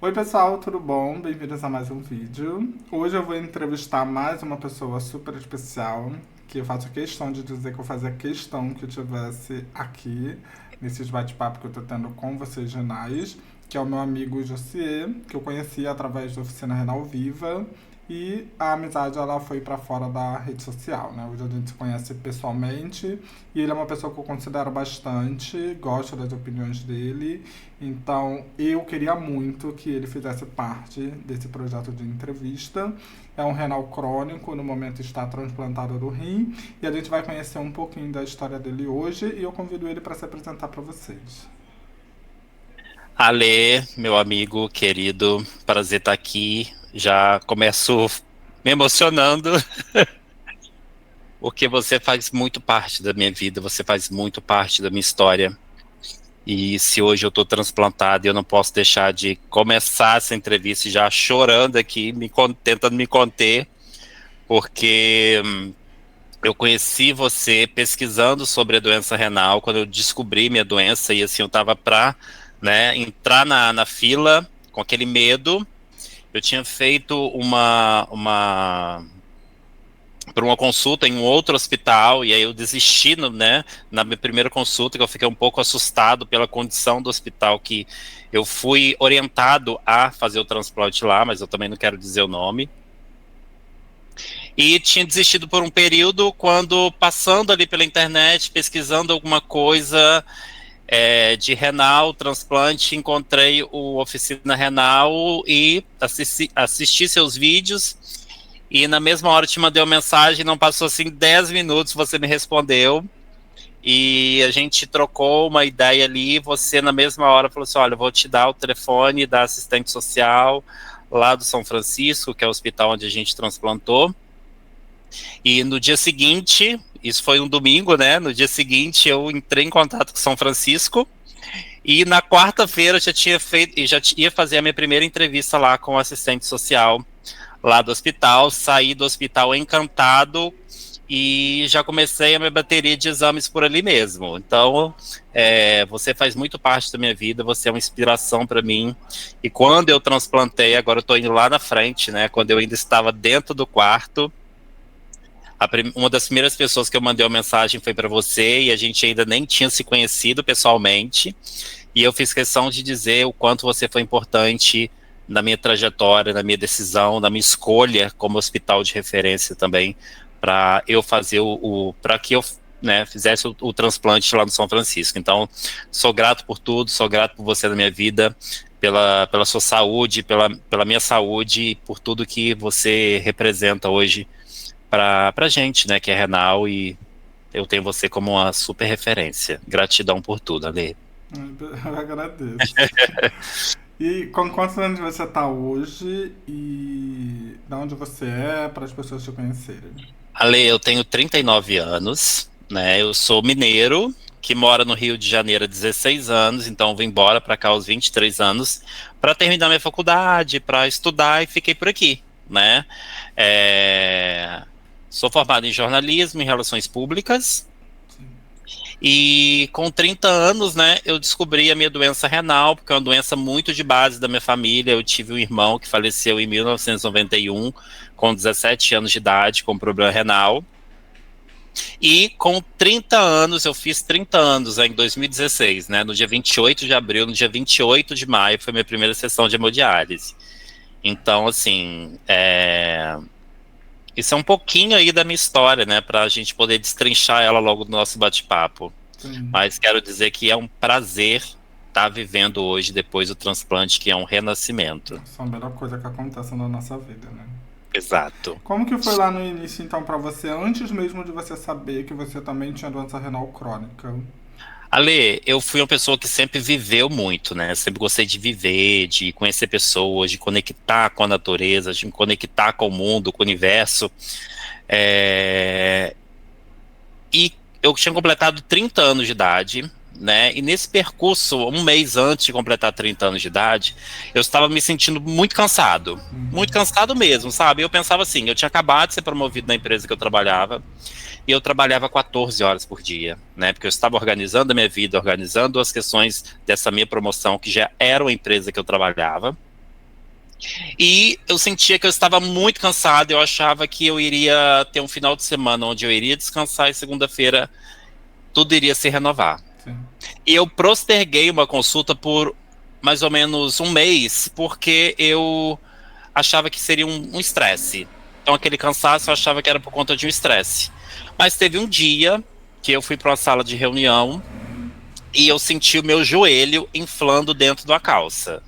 Oi pessoal, tudo bom? Bem-vindos a mais um vídeo. Hoje eu vou entrevistar mais uma pessoa super especial, que eu faço questão de dizer que eu fazia questão que eu tivesse aqui, nesses bate-papo que eu tô tendo com vocês, Renais, que é o meu amigo Josier, que eu conheci através da Oficina Renal Viva, e a amizade ela foi para fora da rede social, né? Hoje a gente se conhece pessoalmente, e ele é uma pessoa que eu considero bastante, gosto das opiniões dele, então, eu queria muito que ele fizesse parte desse projeto de entrevista. É um renal crônico, no momento está transplantado do rim, e a gente vai conhecer um pouquinho da história dele hoje e eu convido ele para se apresentar para vocês. Ale, meu amigo querido, prazer estar aqui. Já começo me emocionando, porque você faz muito parte da minha vida, você faz muito parte da minha história. E se hoje eu estou transplantado, eu não posso deixar de começar essa entrevista já chorando aqui, tentando me conter, porque eu conheci você pesquisando sobre a doença renal, quando eu descobri minha doença, e assim, eu estava para, né, entrar na fila com aquele medo. Eu tinha feito por uma consulta em um outro hospital, e aí eu desisti, né, na minha primeira consulta, que eu fiquei um pouco assustado pela condição do hospital, que eu fui orientado a fazer o transplante lá, mas eu também não quero dizer o nome. E tinha desistido por um período, quando passando ali pela internet, pesquisando alguma coisa de renal, transplante, encontrei o Oficina Renal e assisti seus vídeos. E na mesma hora eu te mandei uma mensagem, não passou assim 10 minutos, você me respondeu. E a gente trocou uma ideia ali. Você, na mesma hora, falou assim: Olha, eu vou te dar o telefone da assistente social lá do São Francisco, que é o hospital onde a gente transplantou. E no dia seguinte, isso foi um domingo, né? No dia seguinte, eu entrei em contato com São Francisco. E na quarta-feira eu já tinha feito, e já ia fazer a minha primeira entrevista lá com o assistente social lá do hospital. Saí do hospital encantado e já comecei a minha bateria de exames por ali mesmo. Então, você faz muito parte da minha vida, você é uma inspiração para mim. E quando eu transplantei, agora eu estou indo lá na frente, né? Quando eu ainda estava dentro do quarto, uma das primeiras pessoas que eu mandei uma mensagem foi para você, e a gente ainda nem tinha se conhecido pessoalmente. E eu fiz questão de dizer o quanto você foi importante na minha trajetória, na minha decisão, na minha escolha como hospital de referência também, para eu fazer para que eu, né, fizesse o transplante lá no São Francisco. Então, sou grato por tudo, sou grato por você na minha vida, pela sua saúde, pela minha saúde, e por tudo que você representa hoje para a gente, né, que é renal, e eu tenho você como uma super referência. Gratidão por tudo, Ale. Eu agradeço. E com quantos anos você está hoje e de onde você é para as pessoas te conhecerem? Ale, eu tenho 39 anos, né? Eu sou mineiro, que mora no Rio de Janeiro há 16 anos, então vim embora para cá aos 23 anos para terminar minha faculdade, para estudar, e fiquei por aqui, né? É, Sou formado em jornalismo e relações públicas. Sim. E com 30 anos, né, eu descobri a minha doença renal, porque é uma doença muito de base da minha família. Eu tive um irmão que faleceu em 1991, com 17 anos de idade, com problema renal. E com 30 anos, eu fiz 30 anos, em 2016, né, no dia 28 de abril, no dia 28 de maio, foi minha primeira sessão de hemodiálise. Então, assim, isso é um pouquinho aí da minha história, né, para a gente poder destrinchar ela logo no nosso bate-papo. Sim. Mas quero dizer que é um prazer estar vivendo hoje, depois do transplante, que é um renascimento. Essa é a melhor coisa que acontece na nossa vida, né? Exato. Como que foi lá no início, então, para você, antes mesmo de você saber que você também tinha doença renal crônica? Ale, eu fui uma pessoa que sempre viveu muito, né? Sempre gostei de viver, de conhecer pessoas, de conectar com a natureza, de me conectar com o mundo, com o universo. É, E eu tinha completado 30 anos de idade, né? E nesse percurso, um mês antes de completar 30 anos de idade, eu estava me sentindo muito cansado mesmo, sabe? Eu pensava assim, eu tinha acabado de ser promovido na empresa que eu trabalhava, e eu trabalhava 14 horas por dia, né? Porque eu estava organizando a minha vida, organizando as questões dessa minha promoção, que já era uma empresa que eu trabalhava. E eu sentia que eu estava muito cansado, eu achava que eu iria ter um final de semana onde eu iria descansar e segunda-feira tudo iria se renovar. Sim. E eu posterguei uma consulta por mais ou menos um mês, porque eu achava que seria um estresse. Então aquele cansaço eu achava que era por conta de um estresse. Mas teve um dia que eu fui para uma sala de reunião e eu senti o meu joelho inflando dentro da calça.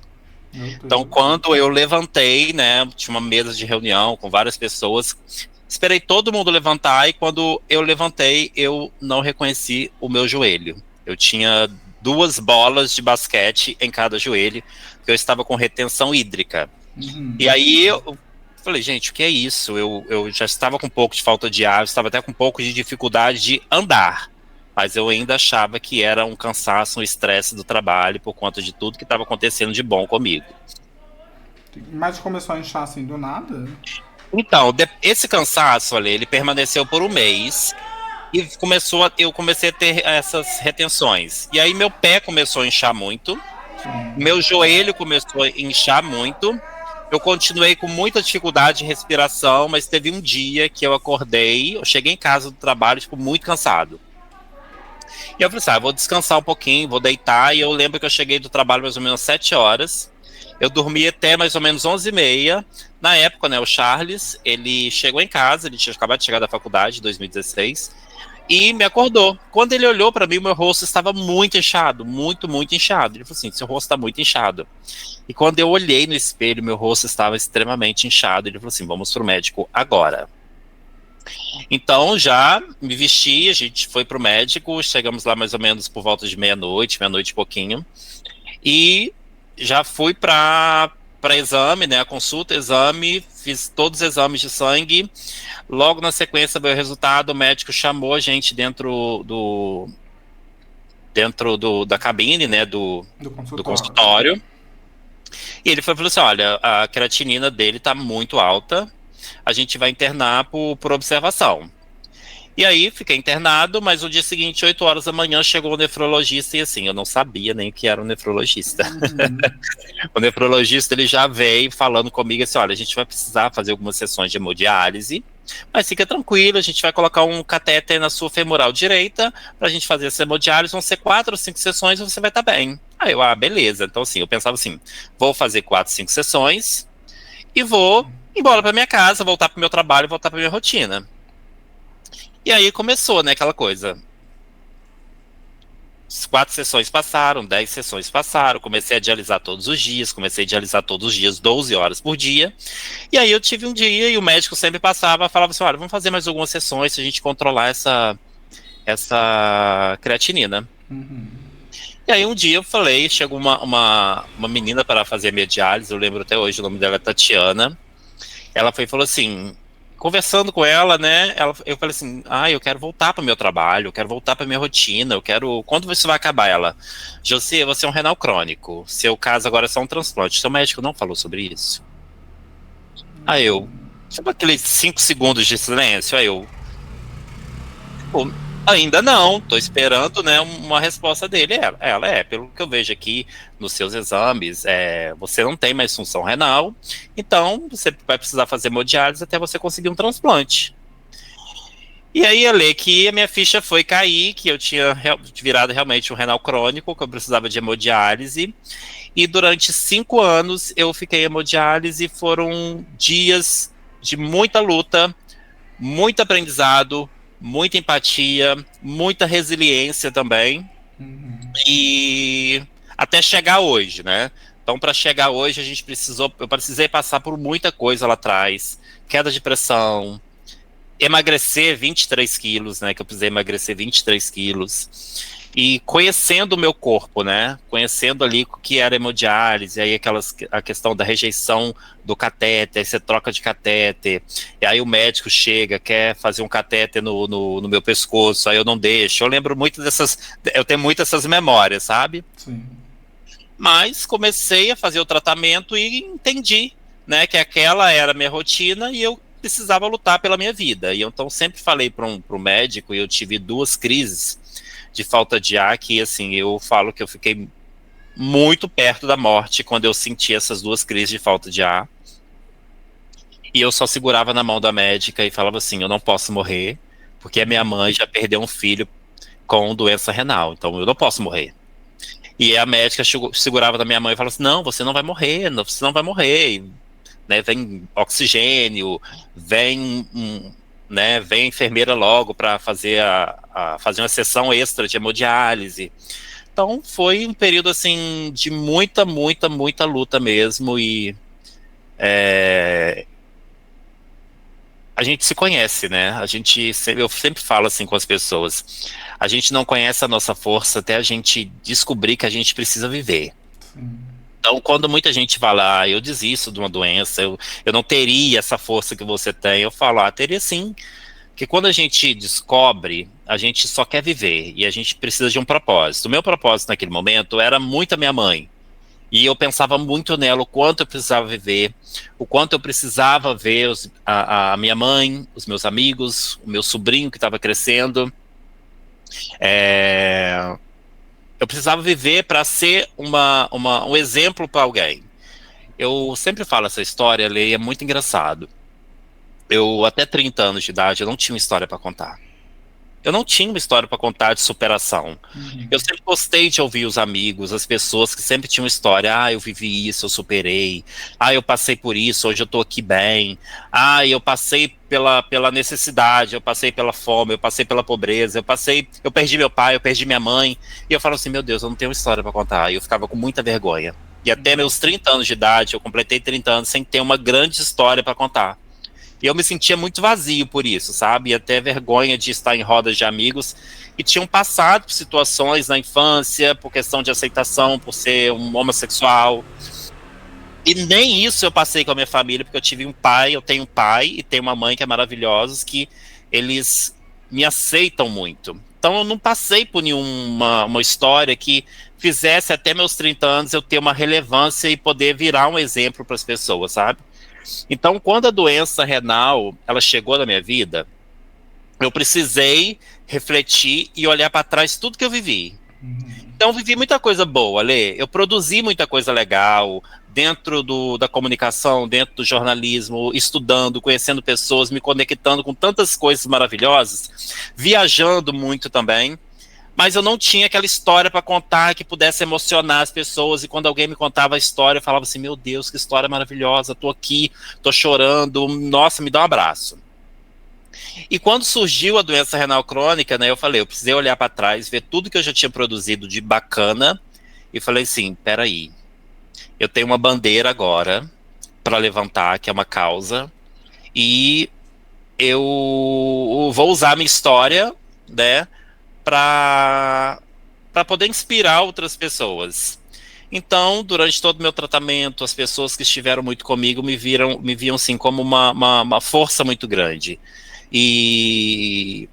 Meu Então, Deus. quando eu levantei, né, tinha uma mesa de reunião com várias pessoas, esperei todo mundo levantar e quando eu levantei, eu não reconheci o meu joelho. Eu tinha duas bolas de basquete em cada joelho, porque eu estava com retenção hídrica. E Uhum. aí eu falei, gente, o que é isso? Eu já estava com um pouco de falta de ar, estava até com um pouco de dificuldade de andar. Mas eu ainda achava que era um cansaço, um estresse do trabalho por conta de tudo que estava acontecendo de bom comigo. Mas começou a inchar assim do nada? Então, esse cansaço ali, ele permaneceu por um mês e eu comecei a ter essas retenções. E aí meu pé começou a inchar muito, Sim. meu joelho começou a inchar muito. Eu continuei com muita dificuldade de respiração, mas teve um dia que eu acordei, eu cheguei em casa do trabalho, tipo, muito cansado. E eu falei assim, vou descansar um pouquinho, vou deitar. E eu lembro que eu cheguei do trabalho mais ou menos às 7 horas. Eu dormi até mais ou menos 11h30. Na época, né, o Charles, ele chegou em casa, ele tinha acabado de chegar da faculdade, em 2016, e me acordou. Quando ele olhou para mim, o meu rosto estava muito inchado, muito, muito inchado. Ele falou assim, seu rosto está muito inchado. E quando eu olhei no espelho, meu rosto estava extremamente inchado. Ele falou assim, vamos pro médico agora. Então já me vesti, a gente foi pro médico, chegamos lá mais ou menos por volta de meia-noite, meia-noite e pouquinho, e já fui para exame, né, a consulta, exame, fiz todos os exames de sangue. Logo na sequência veio o resultado, o médico chamou a gente da cabine, né, Do do consultório. consultório, e ele falou assim, olha, a creatinina dele tá muito alta, a gente vai internar por observação. E aí fiquei internado, mas no dia seguinte, 8 horas da manhã, chegou o nefrologista e assim, eu não sabia nem que era um nefrologista. Uhum. O nefrologista ele já veio falando comigo assim, olha, a gente vai precisar fazer algumas sessões de hemodiálise, mas fica tranquilo, a gente vai colocar um catéter na sua femoral direita pra gente fazer essa hemodiálise, vão ser 4 ou 5 sessões e você vai estar bem. Aí eu, beleza. Então assim, eu pensava assim, vou fazer 4, 5 sessões e vou embora pra minha casa, voltar pro meu trabalho, voltar pra minha rotina. E aí começou, né, aquela coisa. 4 sessões passaram, 10 sessões passaram, comecei a dialisar todos os dias, 12 horas por dia. E aí eu tive um dia e o médico sempre passava, falava assim, olha, vamos fazer mais algumas sessões se a gente controlar essa creatinina. Uhum. E aí um dia eu falei, chegou uma menina para fazer a minha diálise, eu lembro até hoje, o nome dela é Tatiana. Ela foi e falou assim, conversando com ela, né? Eu falei assim, eu quero voltar para o meu trabalho, eu quero voltar para minha rotina, eu quero. Quando você vai acabar? Ela, Josi, você é um renal crônico. Seu caso agora é só um transplante. Seu médico não falou sobre isso? Aí eu, sabe aqueles 5 segundos de silêncio? Aí eu, pô, ainda não, tô esperando, né, uma resposta dele. Ela pelo que eu vejo aqui nos seus exames, você não tem mais função renal, então você vai precisar fazer hemodiálise até você conseguir um transplante. E aí eu li que a minha ficha foi cair, que eu tinha virado realmente um renal crônico, que eu precisava de hemodiálise. E durante 5 anos eu fiquei em hemodiálise, foram dias de muita luta, muito aprendizado, muita empatia, muita resiliência também. Uhum. E até chegar hoje, né? Então, para chegar hoje, eu precisei passar por muita coisa lá atrás, queda de pressão, emagrecer 23 quilos, né? Que eu precisei emagrecer 23 quilos. E conhecendo o meu corpo, né? Conhecendo ali o que era hemodiálise, aí a questão da rejeição do catéter, aí você troca de catéter, e aí o médico chega, quer fazer um catéter no meu pescoço, aí eu não deixo. Eu lembro muito eu tenho muitas essas memórias, sabe? Sim. Mas comecei a fazer o tratamento e entendi, né, que aquela era a minha rotina e eu precisava lutar pela minha vida. E eu então sempre falei para um médico e eu tive 2 crises de falta de ar que, assim, eu falo que eu fiquei muito perto da morte quando eu senti essas duas crises de falta de ar. E eu só segurava na mão da médica e falava assim: eu não posso morrer, porque a minha mãe já perdeu um filho com doença renal, então eu não posso morrer. E a médica segurava na minha mão e falava assim: não, você não vai morrer, você não vai morrer. E, né, vem oxigênio, vem, né, vem a enfermeira logo para fazer uma sessão extra de hemodiálise. Então foi um período assim de muita, muita, muita luta mesmo. E a gente se conhece, né? Eu sempre falo assim com as pessoas: a gente não conhece a nossa força até a gente descobrir que a gente precisa viver. Sim. Então, quando muita gente fala, eu desisto de uma doença, eu não teria essa força que você tem, eu falo, teria sim. Porque quando a gente descobre, a gente só quer viver e a gente precisa de um propósito. O meu propósito naquele momento era muito a minha mãe. E eu pensava muito nela, o quanto eu precisava viver, o quanto eu precisava ver a minha mãe, os meus amigos, o meu sobrinho que estava crescendo. É, eu precisava viver para ser um exemplo para alguém. Eu sempre falo essa história, Lê, é muito engraçado. Eu, até 30 anos de idade, eu não tinha uma história para contar. Eu não tinha uma história para contar de superação. Eu Uhum. sempre gostei de ouvir os amigos, as pessoas que sempre tinham história. Eu vivi isso, eu superei. Eu passei por isso, hoje eu tô aqui bem. Eu passei pela necessidade, eu passei pela fome, eu passei pela pobreza, eu perdi meu pai, eu perdi minha mãe. E eu falo assim, meu Deus, eu não tenho história para contar. E eu ficava com muita vergonha. E até meus 30 anos de idade, eu completei 30 anos sem ter uma grande história para contar. E eu me sentia muito vazio por isso, sabe? E até vergonha de estar em rodas de amigos que tinham passado por situações na infância, por questão de aceitação, por ser um homossexual. E nem isso eu passei com a minha família, porque eu tenho um pai e tenho uma mãe que é maravilhosos, que eles me aceitam muito. Então eu não passei por nenhuma uma história que fizesse até meus 30 anos eu ter uma relevância e poder virar um exemplo para as pessoas, sabe? Então, quando a doença renal ela chegou na minha vida, eu precisei refletir e olhar para trás tudo que eu vivi. Uhum. Então, eu vivi muita coisa boa, Lê. Eu produzi muita coisa legal dentro da comunicação, dentro do jornalismo, estudando, conhecendo pessoas, me conectando com tantas coisas maravilhosas, viajando muito também. Mas eu não tinha aquela história para contar que pudesse emocionar as pessoas. E quando alguém me contava a história, eu falava assim: meu Deus, que história maravilhosa, tô aqui, tô chorando, nossa, me dá um abraço. E quando surgiu a doença renal crônica, né, eu falei: eu precisei olhar para trás, ver tudo que eu já tinha produzido de bacana, e falei assim: peraí, eu tenho uma bandeira agora para levantar, que é uma causa, e eu vou usar a minha história, né, para poder inspirar outras pessoas. Então, durante todo o meu tratamento, as pessoas que estiveram muito comigo me viam assim como uma força muito grande. E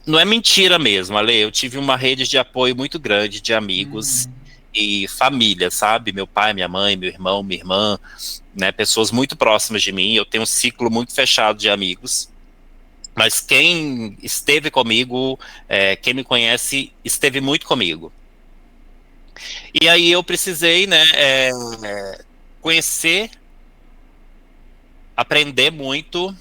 não é mentira mesmo, Ale. Eu tive uma rede de apoio muito grande de amigos Uhum. e família, sabe? Meu pai, minha mãe, meu irmão, minha irmã, né? Pessoas muito próximas de mim. Eu tenho um ciclo muito fechado de amigos. Mas quem esteve comigo, quem me conhece, esteve muito comigo. E aí eu precisei, né, conhecer, aprender muito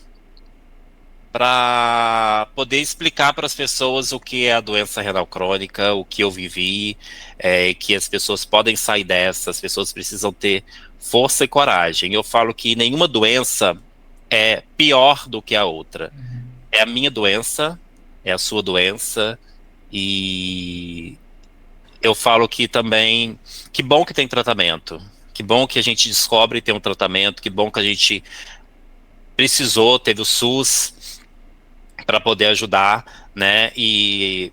para poder explicar para as pessoas o que é a doença renal crônica, o que eu vivi, que as pessoas podem sair dessa, as pessoas precisam ter força e coragem. Eu falo que nenhuma doença é pior do que a outra. É a minha doença, é a sua doença, e eu falo que também, que bom que tem tratamento, que bom que a gente descobre e tem um tratamento, que bom que a gente precisou, teve o SUS para poder ajudar, né? E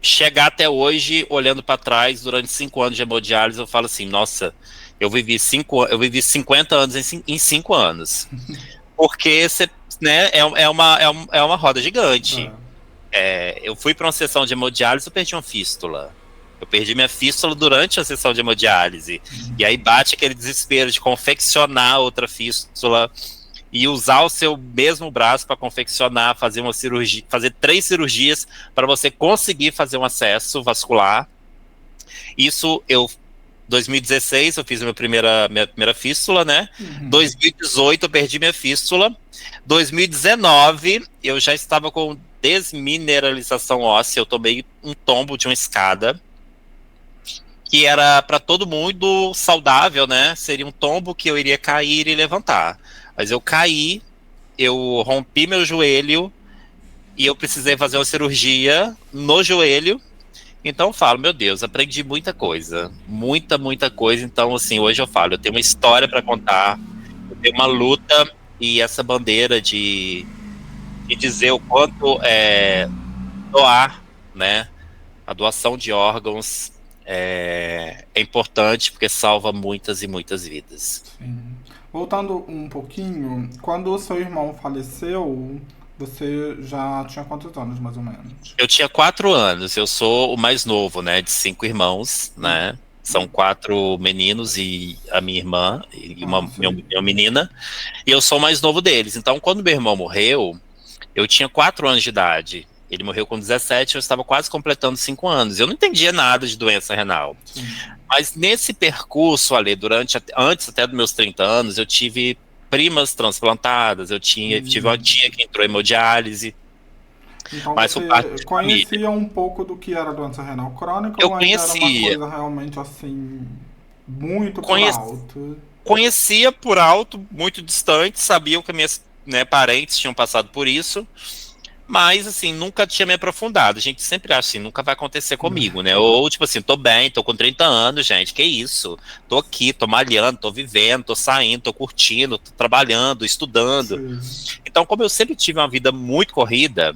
chegar até hoje, olhando para trás, durante 5 anos de hemodiálise, eu falo assim, nossa, eu vivi 50 anos em 5 anos. Porque você, né, é uma roda gigante. Ah. Eu fui para uma sessão de hemodiálise, eu perdi uma fístula. Eu perdi minha fístula durante a sessão de hemodiálise. E aí bate aquele desespero de confeccionar outra fístula e usar o seu mesmo braço para confeccionar, fazer uma cirurgia, fazer 3 cirurgias para você conseguir fazer um acesso vascular. Isso eu 2016 eu fiz minha primeira fístula, né? Uhum. 2018 eu perdi minha fístula. 2019 eu já estava com desmineralização óssea. Eu tomei um tombo de uma escada que era para todo mundo saudável, né? Seria um tombo que eu iria cair e levantar. Mas eu caí, eu rompi meu joelho e eu precisei fazer uma cirurgia no joelho. Então eu falo, meu Deus, aprendi muita coisa, muita coisa. Então, assim, hoje eu falo, eu tenho uma história para contar, eu tenho uma luta e essa bandeira de dizer o quanto doar, né? A doação de órgãos é importante porque salva muitas e muitas vidas. Sim. Voltando um pouquinho, quando o seu irmão faleceu, você já tinha quantos anos, mais ou menos? Eu tinha 4 anos, eu sou o mais novo, né, de 5 irmãos, né? São 4 meninos e a minha irmã e Ah, sim. minha menina, e eu sou o mais novo deles. Então, quando meu irmão morreu, eu tinha 4 anos de idade. Ele morreu com 17, eu estava quase completando 5 anos. Eu não entendia nada de doença renal. Sim. Mas nesse percurso, ali, antes até dos meus 30 anos, eu tive primas transplantadas, tive uma Hum. tia que entrou em hemodiálise, Então mas por parte você de família. conhecia um pouco do que era doença renal crônica Eu ou ainda era uma conhecia, coisa realmente assim, muito por conhe- alto? conhecia por alto, muito distante, sabia que minhas, né, parentes tinham passado por isso, mas assim, nunca tinha me aprofundado. A gente sempre acha assim, nunca vai acontecer comigo, né? Ou tipo assim, tô bem, tô com 30 anos, gente, que isso? Tô aqui, tô malhando, tô vivendo, tô saindo, tô curtindo, tô trabalhando, estudando. Sim. Então, como eu sempre tive uma vida muito corrida,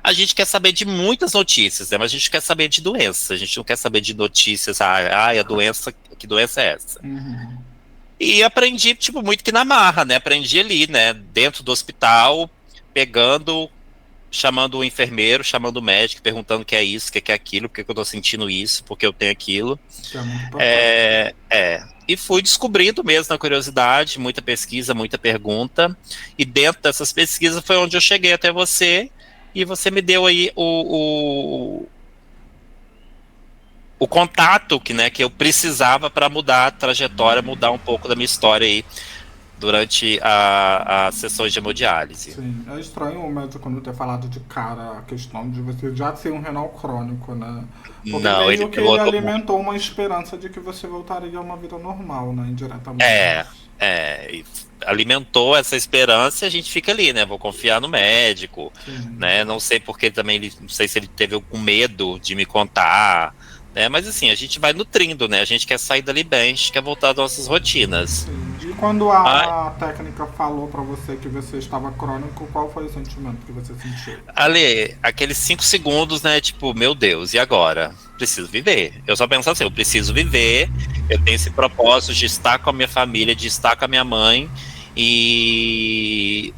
a gente quer saber de muitas notícias, né? Mas a gente quer saber de doença, a gente não quer saber de notícias, a doença, que doença é essa? Uhum. E aprendi, tipo, muito que na marra, né? Aprendi ali, né? Dentro do hospital, pegando, chamando o enfermeiro, chamando o médico, perguntando o que é isso, o que é aquilo, por que eu tô sentindo isso, por que eu tenho aquilo. Que é muito importante. E fui descobrindo mesmo na curiosidade, muita pesquisa, muita pergunta. E dentro dessas pesquisas foi onde eu cheguei até você, e você me deu aí o contato que eu precisava para mudar a trajetória, mudar um pouco da minha história aí durante as sessões de hemodiálise. Sim, é estranho o médico não ter falado de cara a questão de você já ser um renal crônico, né? Porque Não, ele meio que ele pilotou muito. alimentou uma esperança de que você voltaria a uma vida normal, né? É, Indiretamente. e alimentou essa esperança e a gente fica ali, né? Vou confiar no médico, Sim. né? Não sei porque também não sei se ele teve algum medo de me contar, né? Mas assim, a gente vai nutrindo, né? A gente quer sair dali bem, a gente quer voltar às nossas rotinas. Sim. E quando Mas, a técnica falou pra você que você estava crônico, qual foi o sentimento que você sentiu? Ale, aqueles 5 segundos, né? Tipo, meu Deus, e agora? Preciso viver. Eu só penso assim, eu preciso viver, eu tenho esse propósito de estar com a minha família, de estar com a minha mãe, e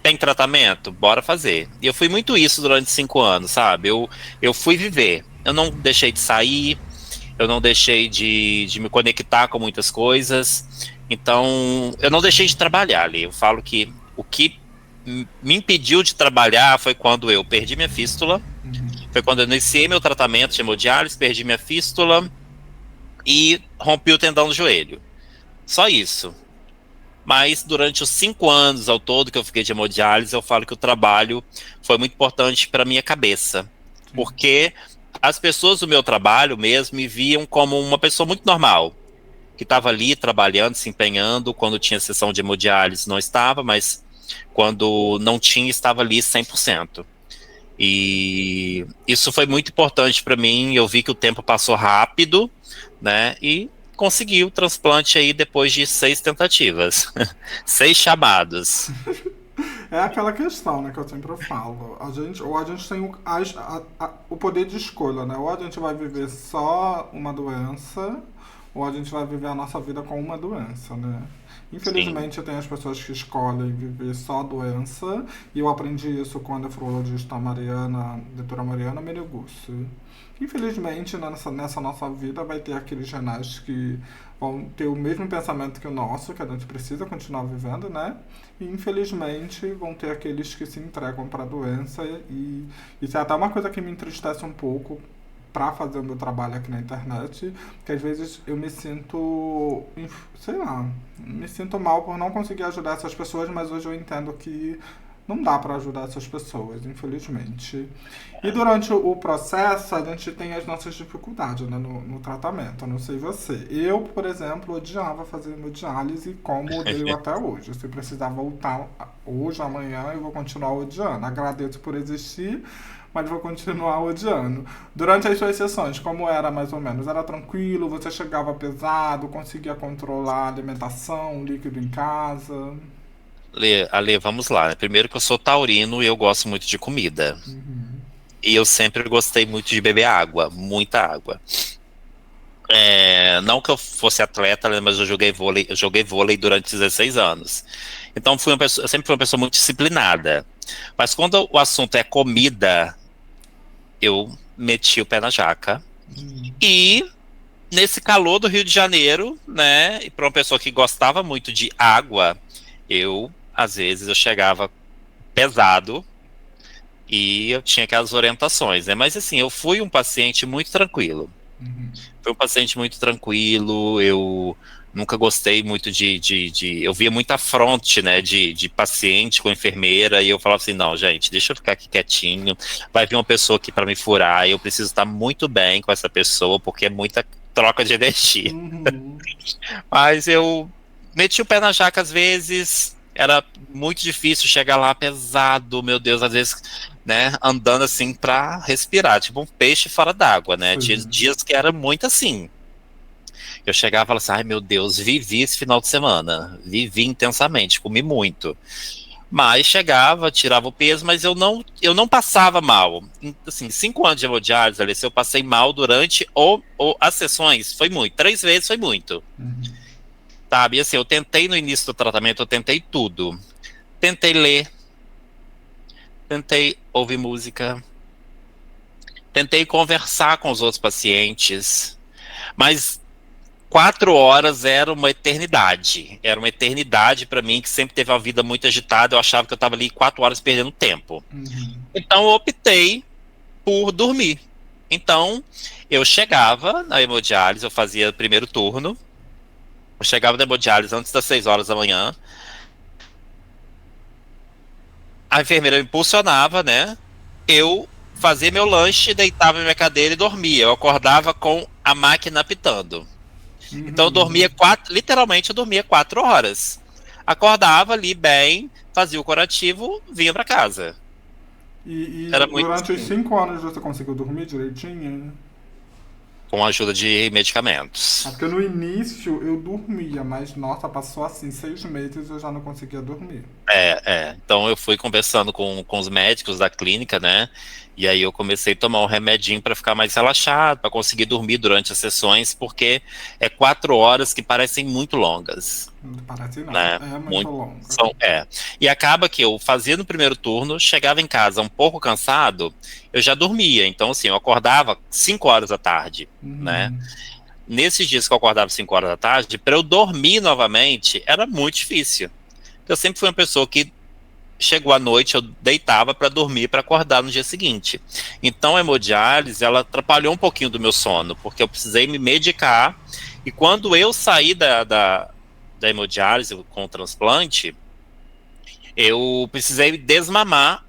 tem tratamento? Bora fazer. E eu fui muito isso durante 5 anos, sabe? Eu fui viver. Eu não deixei de sair, eu não deixei de me conectar com muitas coisas. Então, eu não deixei de trabalhar ali. Eu falo que o que me impediu de trabalhar foi quando eu perdi minha fístula, Uhum. foi quando eu iniciei meu tratamento de hemodiálise, perdi minha fístula e rompi o tendão do joelho. Só isso. Mas durante os 5 anos ao todo que eu fiquei de hemodiálise, eu falo que o trabalho foi muito importante para minha cabeça, Sim. porque as pessoas do meu trabalho mesmo me viam como uma pessoa muito normal, que estava ali trabalhando, se empenhando, quando tinha sessão de hemodiálise não estava, mas quando não tinha, estava ali 100%. E isso foi muito importante para mim. Eu vi que o tempo passou rápido, né? E consegui o transplante aí depois de 6 tentativas, 6 chamados. É aquela questão, né, que eu sempre falo. Ou a gente tem o poder de escolha, né? Ou a gente vai viver só uma doença, ou a gente vai viver a nossa vida com uma doença, né? Sim, Infelizmente, tem as pessoas que escolhem viver só a doença, e eu aprendi isso com a nefrologista Mariana, doutora Mariana Meneguzzi. Infelizmente, nessa nossa vida vai ter aqueles renais que vão ter o mesmo pensamento que o nosso, que a gente precisa continuar vivendo, né? E infelizmente vão ter aqueles que se entregam para a doença, e isso é até uma coisa que me entristece um pouco, pra fazer o meu trabalho aqui na internet, que às vezes eu me sinto, sei lá, me sinto mal por não conseguir ajudar essas pessoas, mas hoje eu entendo que não dá pra ajudar essas pessoas, infelizmente. E durante o processo, a gente tem as nossas dificuldades, né, no tratamento. Eu não sei você. Eu, por exemplo, odiava fazer hemodiálise, como odeio até hoje. Se precisar voltar hoje, amanhã, eu vou continuar odiando. Agradeço por existir, mas vou continuar odiando. Durante as suas sessões, como era mais ou menos? Era tranquilo? Você chegava pesado? Conseguia controlar a alimentação, o líquido em casa? Ale, vamos lá, né? Primeiro que eu sou taurino e eu gosto muito de comida. Uhum. E eu sempre gostei muito de beber água, muita água. Não que eu fosse atleta, né, mas eu joguei vôlei durante 16 anos. Então eu sempre fui uma pessoa muito disciplinada. Mas quando o assunto é comida, eu meti o pé na jaca. Uhum. E nesse calor do Rio de Janeiro, né, e para uma pessoa que gostava muito de água, às vezes, eu chegava pesado e eu tinha aquelas orientações, né? Mas assim, eu fui um paciente muito tranquilo. Uhum. Foi um paciente muito tranquilo, eu nunca gostei muito eu via muita fronte, né, de paciente com enfermeira, e eu falava assim, não, gente, deixa eu ficar aqui quietinho, vai vir uma pessoa aqui para me furar, e eu preciso estar muito bem com essa pessoa, porque é muita troca de energia. Uhum. Mas eu meti o pé na jaca às vezes, era muito difícil chegar lá pesado, meu Deus, às vezes, né, andando assim pra respirar, tipo um peixe fora d'água, né? Tinha Sim. dias que era muito assim. Eu chegava e falava assim, ai meu Deus, vivi esse final de semana, vivi intensamente, comi muito. Mas chegava, tirava o peso, mas eu não passava mal. Assim, 5 anos de hemodiálise, Alice, eu passei mal durante as sessões, foi muito. 3 vezes foi muito. Uhum. Sabe, e assim, eu tentei no início do tratamento, eu tentei tudo. Tentei ler, tentei ouvir música, tentei conversar com os outros pacientes, mas 4 horas era uma eternidade. Era uma eternidade para mim, que sempre teve uma vida muito agitada. Eu achava que eu estava ali 4 horas perdendo tempo. Uhum. Então eu optei por dormir. Então eu chegava na hemodiálise, eu fazia o primeiro turno. Eu chegava na hemodiálise antes das 6 horas da manhã. A enfermeira me impulsionava, né? Eu fazia meu lanche, deitava em minha cadeira e dormia. Eu acordava com a máquina apitando. Então eu dormia Uhum. literalmente eu dormia 4 horas. Acordava ali bem, fazia o curativo, vinha pra casa. E Era muito durante os assim, 5 anos você conseguiu dormir direitinho? com a ajuda de É medicamentos. porque no início eu dormia, mas nossa, passou assim 6 meses e eu já não conseguia dormir. Então eu fui conversando com os médicos da clínica, né? E aí eu comecei a tomar um remedinho para ficar mais relaxado, para conseguir dormir durante as sessões, porque 4 horas que parecem muito longas. Não parece não, Né? é muito Muito, longa. E acaba que eu fazia no primeiro turno, chegava em casa um pouco cansado, eu já dormia. Então, assim, eu acordava 5 horas da tarde, né? Uhum. Nesses dias que eu acordava 5 horas da tarde, para eu dormir novamente, era muito difícil. Eu sempre fui uma pessoa que chegou à noite, eu deitava para dormir, para acordar no dia seguinte. Então, a hemodiálise, ela atrapalhou um pouquinho do meu sono, porque eu precisei me medicar. E quando eu saí da hemodiálise com o transplante, eu precisei desmamar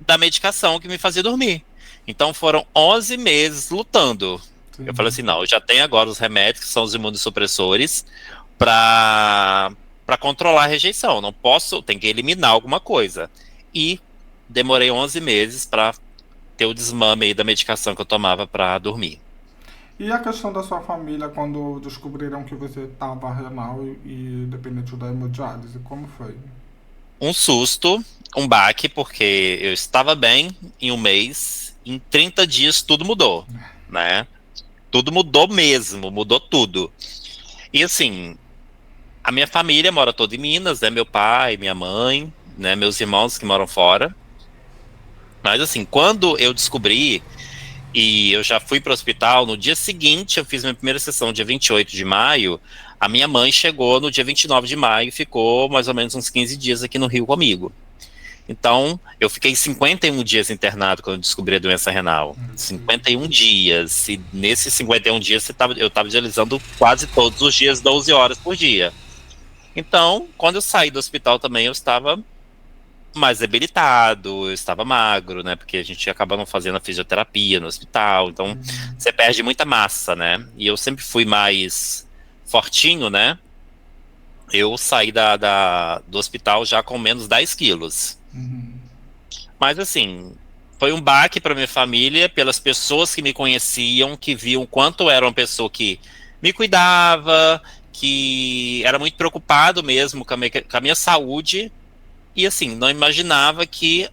da medicação que me fazia dormir. Então foram 11 meses lutando. Eu falei Sim. assim, não, eu já tenho agora os remédios, que são os imunossupressores, para controlar a rejeição. Não posso, tem que eliminar alguma coisa. E demorei 11 meses para ter o desmame aí da medicação que eu tomava para dormir. E a questão da sua família quando descobriram que você estava renal e dependente da hemodiálise, como foi? Um susto, um baque, porque eu estava bem em um mês, em 30 dias tudo mudou, né? Tudo mudou mesmo, mudou tudo. E assim, a minha família mora toda em Minas, né? Meu pai, minha mãe, né? Meus irmãos que moram fora. Mas assim, quando eu descobri e eu já fui para o hospital, no dia seguinte eu fiz minha primeira sessão, dia 28 de maio, a minha mãe chegou no dia 29 de maio e ficou mais ou menos uns 15 dias aqui no Rio comigo. Então, eu fiquei 51 dias internado quando eu descobri a doença renal. 51 dias. E nesses 51 dias eu estava dialisando quase todos os dias, 12 horas por dia. Então, quando eu saí do hospital também, eu estava mais debilitado, eu estava magro, né? Porque a gente acaba não fazendo a fisioterapia no hospital. Então, você perde muita massa, né? E eu sempre fui mais fortinho, né? Eu saí do hospital já com menos 10 quilos. Mas assim, foi um baque para minha família, pelas pessoas que me conheciam, que viam o quanto eu era uma pessoa que me cuidava, que era muito preocupado mesmo com a minha saúde, e assim, não imaginava que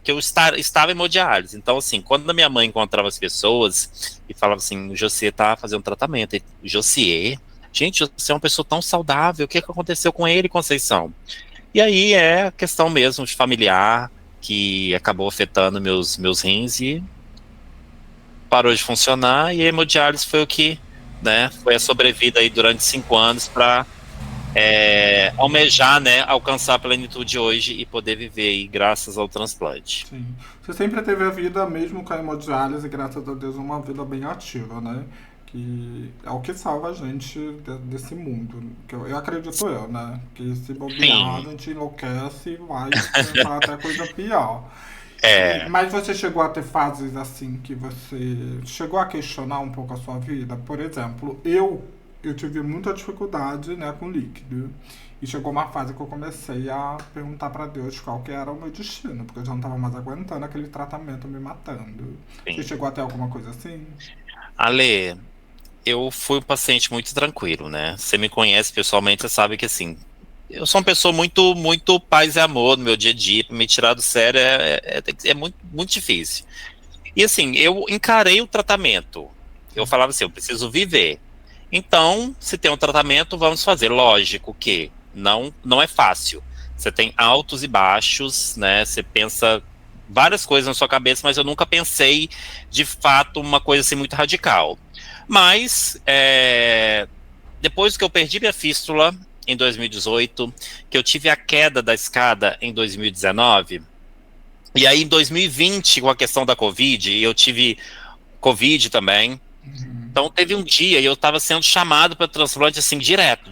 que eu estava em hemodiálise. Então, assim, quando a minha mãe encontrava as pessoas e falava assim, o José tá fazendo tratamento, e, José, gente, você é uma pessoa tão saudável, o que aconteceu com ele, Conceição? E aí é questão mesmo de familiar, que acabou afetando meus rins e parou de funcionar, e a hemodiálise foi o que, né, foi a sobrevida aí durante 5 anos para almejar, né, alcançar a plenitude hoje e poder viver aí graças ao transplante. Sim. Você sempre teve a vida, mesmo com a hemodiálise, graças a Deus, uma vida bem ativa, né? Que é o que salva a gente desse mundo. Que eu acredito eu, né? Que se bobear, a Sim, gente enlouquece e vai pensar até coisa pior. é, Mas você chegou a ter fases assim que você chegou a questionar um pouco a sua vida? Por exemplo, eu tive muita dificuldade, né, com líquido. E chegou uma fase que eu comecei a perguntar pra Deus qual que era o meu destino, porque eu já não tava mais aguentando aquele tratamento me matando. Você sim. chegou a ter alguma coisa assim? Ale, eu fui um paciente muito tranquilo, né? Você me conhece pessoalmente, você sabe que assim, eu sou uma pessoa muito paz e amor no meu dia a dia. Pra me tirar do sério é muito, muito difícil. E assim, eu encarei o tratamento. Eu falava assim, eu preciso viver. Então, se tem um tratamento, vamos fazer. Lógico que não é fácil. Você tem altos e baixos, né? Você pensa várias coisas na sua cabeça, mas eu nunca pensei de fato uma coisa assim muito radical. Mas depois que eu perdi minha fístula em 2018, que eu tive a queda da escada em 2019, e aí em 2020, com a questão da Covid, eu tive Covid também. Então teve um dia e eu estava sendo chamado para transplante assim direto.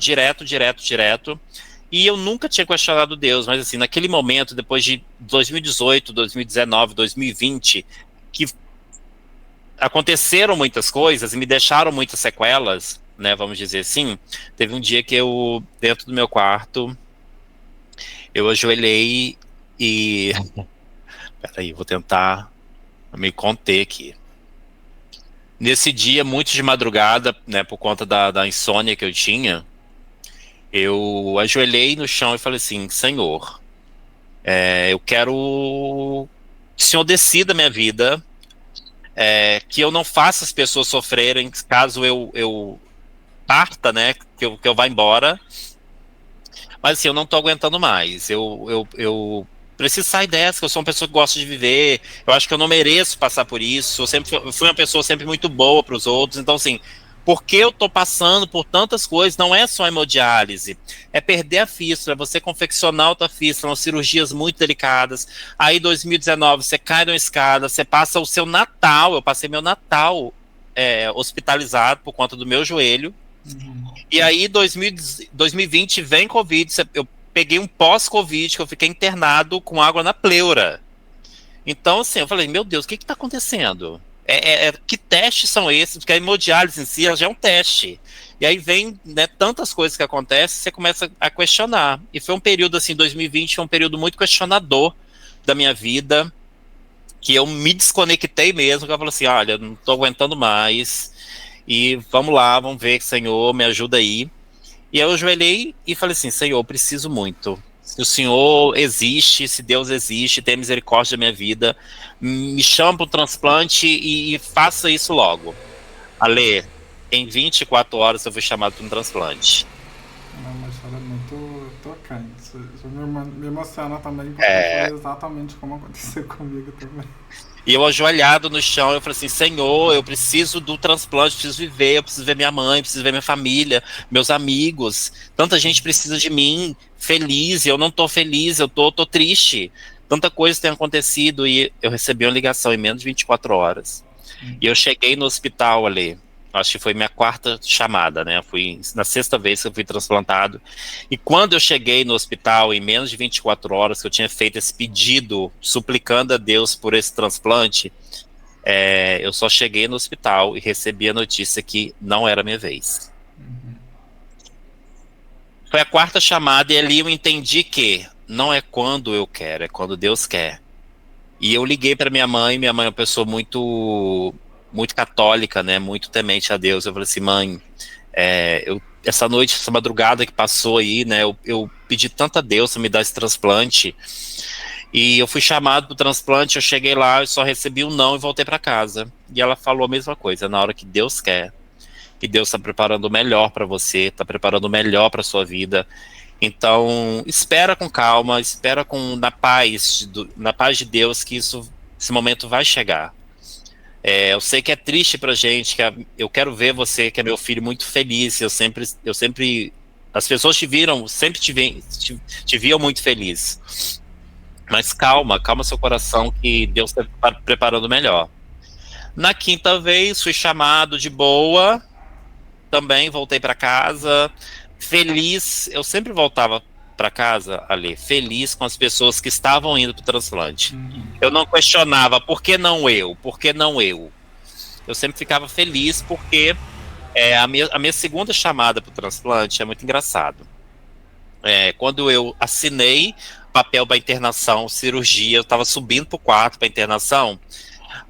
E eu nunca tinha questionado Deus, mas assim, naquele momento, depois de 2018, 2019, 2020, que aconteceram muitas coisas e me deixaram muitas sequelas, né, vamos dizer assim, teve um dia que eu, dentro do meu quarto, eu ajoelhei e... Peraí, vou tentar me conter aqui. Nesse dia, muito de madrugada, né, por conta da insônia que eu tinha, eu ajoelhei no chão e falei assim, Senhor, eu quero que o Senhor decida a minha vida, que eu não faça as pessoas sofrerem caso eu parta, né, que eu vá embora, mas assim, eu não tô aguentando mais, eu preciso sair dessa, que eu sou uma pessoa que gosta de viver, eu acho que eu não mereço passar por isso, eu fui uma pessoa sempre muito boa para os outros, então assim, porque eu tô passando por tantas coisas, não é só hemodiálise, é perder a fístula, é você confeccionar outra fístula, são cirurgias muito delicadas, aí 2019 você cai numa escada, você passa o seu Natal, eu passei meu Natal hospitalizado por conta do meu joelho, e aí 2020 vem Covid, eu peguei um pós-Covid, que eu fiquei internado com água na pleura. Então, assim, eu falei, meu Deus, o que está acontecendo? Que testes são esses? Porque a hemodiálise em si ela já é um teste. E aí vem, né, tantas coisas que acontecem, você começa a questionar. E foi um período, assim, 2020 foi um período muito questionador da minha vida, que eu me desconectei mesmo, que eu falei assim, olha, não estou aguentando mais, e vamos lá, vamos ver, Senhor, me ajuda aí. E aí eu ajoelhei e falei assim, Senhor, eu preciso muito. Se o Senhor existe, se Deus existe, tem misericórdia da minha vida, me chama para o transplante e faça isso logo. Ale, em 24 horas eu fui chamado para um transplante. É uma história muito tocante. Me emociona também porque É, foi exatamente como aconteceu comigo também. e eu ajoelhado no chão, eu falei assim, Senhor, eu preciso do transplante, eu preciso viver, eu preciso ver minha mãe, eu preciso ver minha família, meus amigos. Tanta gente precisa de mim, feliz, e eu não tô feliz, tô triste. Tanta coisa tem acontecido e eu recebi uma ligação em menos de 24 horas. E eu cheguei no hospital ali, acho que foi minha quarta chamada, né? Fui na sexta vez que eu fui transplantado. E quando eu cheguei no hospital, em menos de 24 horas, que eu tinha feito esse pedido, suplicando a Deus por esse transplante, eu só cheguei no hospital e recebi a notícia que não era minha vez. Foi a quarta chamada e ali eu entendi que não é quando eu quero, é quando Deus quer. E eu liguei para minha mãe é uma pessoa muito católica, né, muito temente a Deus. Eu falei assim, mãe, essa noite, essa madrugada que passou aí, né, eu pedi tanto a Deus para me dar esse transplante, e eu fui chamado para o transplante, eu cheguei lá, eu só recebi um não e voltei para casa. E ela falou a mesma coisa, na hora que Deus quer, que Deus está preparando o melhor para você, está preparando o melhor para sua vida. Então, espera com calma, espera na paz de Deus que esse momento vai chegar. Eu sei que é triste pra gente, eu quero ver você, que é meu filho, muito feliz. As pessoas te viram, sempre te viam muito feliz. Mas calma, calma seu coração, que Deus está preparando melhor. Na quinta vez, fui chamado de boa, também voltei para casa, feliz. Eu sempre voltava para casa, ali, feliz com as pessoas que estavam indo para o transplante. Eu não questionava por que não eu, por que não eu. Eu sempre ficava feliz porque a minha segunda chamada para o transplante é muito engraçado. Quando eu assinei papel para internação, cirurgia, eu estava subindo para o quarto para internação,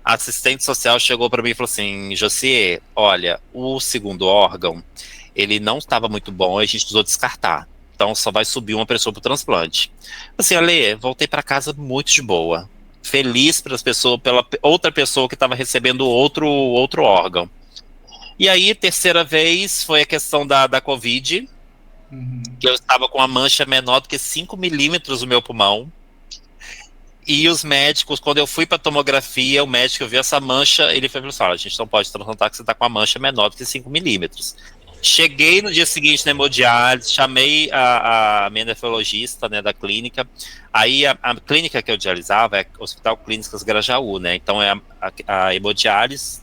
a assistente social chegou para mim e falou assim, Jossier, olha, o segundo órgão, ele não estava muito bom, a gente precisou descartar. Então só vai subir uma pessoa para o transplante. Assim, Ale, voltei para casa muito de boa. Feliz pela outra pessoa que estava recebendo outro órgão. E aí, terceira vez, foi a questão da Covid, que eu estava com uma mancha menor do que 5 milímetros no meu pulmão. E os médicos, quando eu fui para tomografia, o médico viu essa mancha, ele falou assim, a gente não pode transplantar que você está com uma mancha menor do que 5 milímetros. Cheguei no dia seguinte na hemodiálise, chamei a minha nefrologista, né, da clínica. Aí a clínica que eu dialisava é o Hospital Clínicas Grajaú, né? Então é a hemodiálise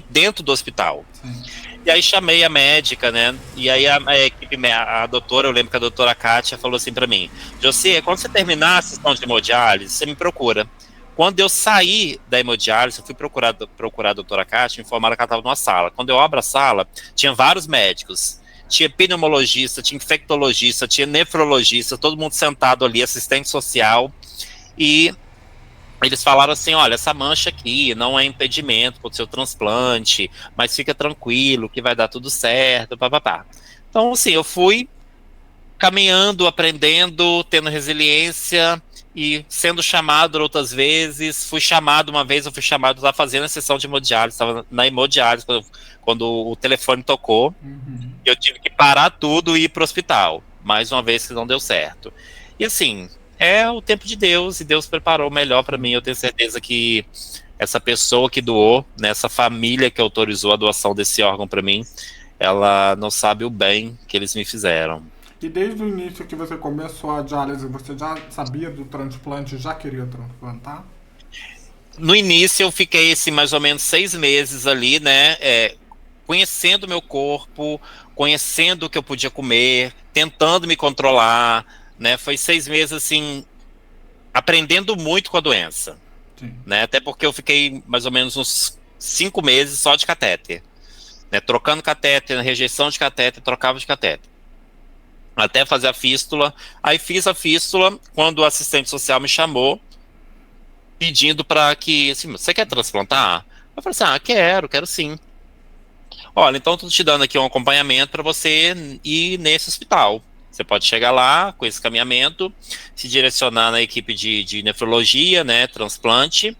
dentro do hospital. Sim. E aí chamei a médica, né? E aí a equipe, a doutora, eu lembro que a doutora Kátia falou assim para mim, José, quando você terminar a sessão de hemodiálise, você me procura. Quando eu saí da hemodiálise, eu fui procurar a doutora Kátia, me informaram que ela estava numa sala. Quando eu abro a sala, tinha vários médicos. Tinha pneumologista, tinha infectologista, tinha nefrologista, todo mundo sentado ali, assistente social. E eles falaram assim, olha, essa mancha aqui não é impedimento para o seu transplante, mas fica tranquilo que vai dar tudo certo, papapá. Então, assim, eu fui caminhando, aprendendo, tendo resiliência e sendo chamado outras vezes. Fui chamado uma vez, eu fui chamado, estava fazendo a sessão de hemodiálise, estava na hemodiálise quando o telefone tocou. Eu tive que parar tudo e ir para o hospital. Mais uma vez que não deu certo. E assim, é o tempo de Deus, e Deus preparou o melhor para mim. Eu tenho certeza que essa pessoa que doou, né, essa família que autorizou a doação desse órgão para mim, ela não sabe o bem que eles me fizeram. E desde o início que você começou a diálise, você já sabia do transplante e já queria transplantar? No início eu fiquei assim, mais ou menos 6 meses ali, né, conhecendo meu corpo, conhecendo o que eu podia comer, tentando me controlar, né, foi 6 meses assim, aprendendo muito com a doença, Sim. né, até porque eu fiquei mais ou menos uns 5 meses só de catéter, né, trocando catéter, rejeição de catéter, trocava de catéter, até fazer a fístula. Aí fiz a fístula quando o assistente social me chamou, pedindo para que, assim, você quer transplantar? Eu falei assim, quero sim. Olha, então estou te dando aqui um acompanhamento para você ir nesse hospital. Você pode chegar lá com esse caminhamento, se direcionar na equipe de nefrologia, né, transplante,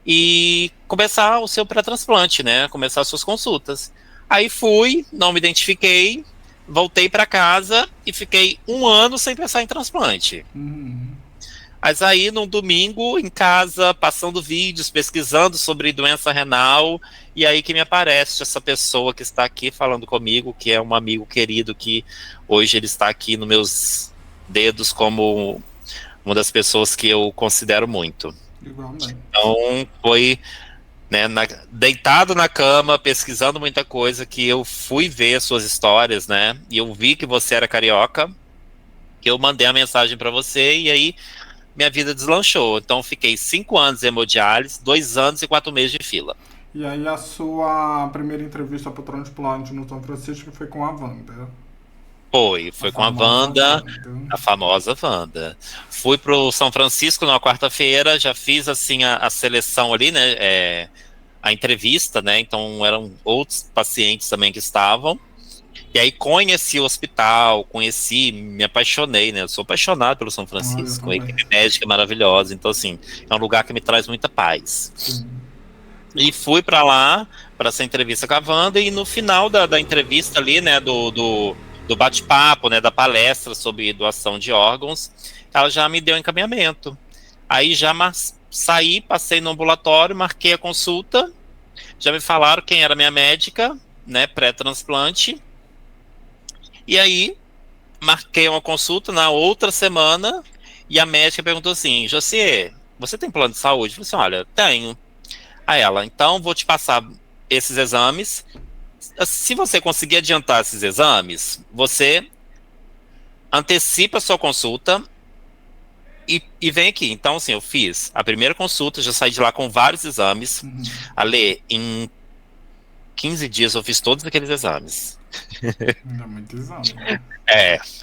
e começar o seu pré-transplante, né, começar as suas consultas. Aí fui, não me identifiquei, voltei para casa e fiquei 1 ano sem pensar em transplante. Uhum. Mas aí, num domingo, em casa, passando vídeos, pesquisando sobre doença renal, e aí que me aparece essa pessoa que está aqui falando comigo, que é um amigo querido, que hoje ele está aqui nos meus dedos como uma das pessoas que eu considero muito. Igualmente. Então, foi, né, deitado na cama, pesquisando muita coisa, que eu fui ver suas histórias, né, e eu vi que você era carioca, que eu mandei a mensagem para você, e aí minha vida deslanchou. Então, fiquei 5 anos em hemodiálise, 2 anos e 4 meses de fila. E aí a sua primeira entrevista pro transplante no São Francisco foi com a Wanda. A Foi com a famosa Wanda, Wanda. a famosa Wanda. Fui pro São Francisco na quarta-feira, já fiz assim a seleção ali, né? A entrevista, né? Então eram outros pacientes também que estavam. E aí conheci o hospital, conheci, me apaixonei, né? Eu sou apaixonado pelo São Olha, Francisco, uma também. equipe médica maravilhosa. Então, assim, é um lugar que me traz muita paz. Sim. E fui para lá, para essa entrevista com a Wanda, e no final da entrevista ali, né, do bate-papo, né, da palestra sobre doação de órgãos, ela já me deu encaminhamento. Aí já saí, passei no ambulatório, marquei a consulta, já me falaram quem era minha médica, né, pré-transplante, e aí marquei uma consulta na outra semana, e a médica perguntou assim, José, você tem plano de saúde? Eu falei assim, olha, tenho. A ela, então vou te passar esses exames. Se você conseguir adiantar esses exames, você antecipa a sua consulta e vem aqui. Então, assim, eu fiz a primeira consulta, já saí de lá com vários exames. Uhum. Ale, em 15 dias eu fiz todos aqueles exames. É muito exame, né?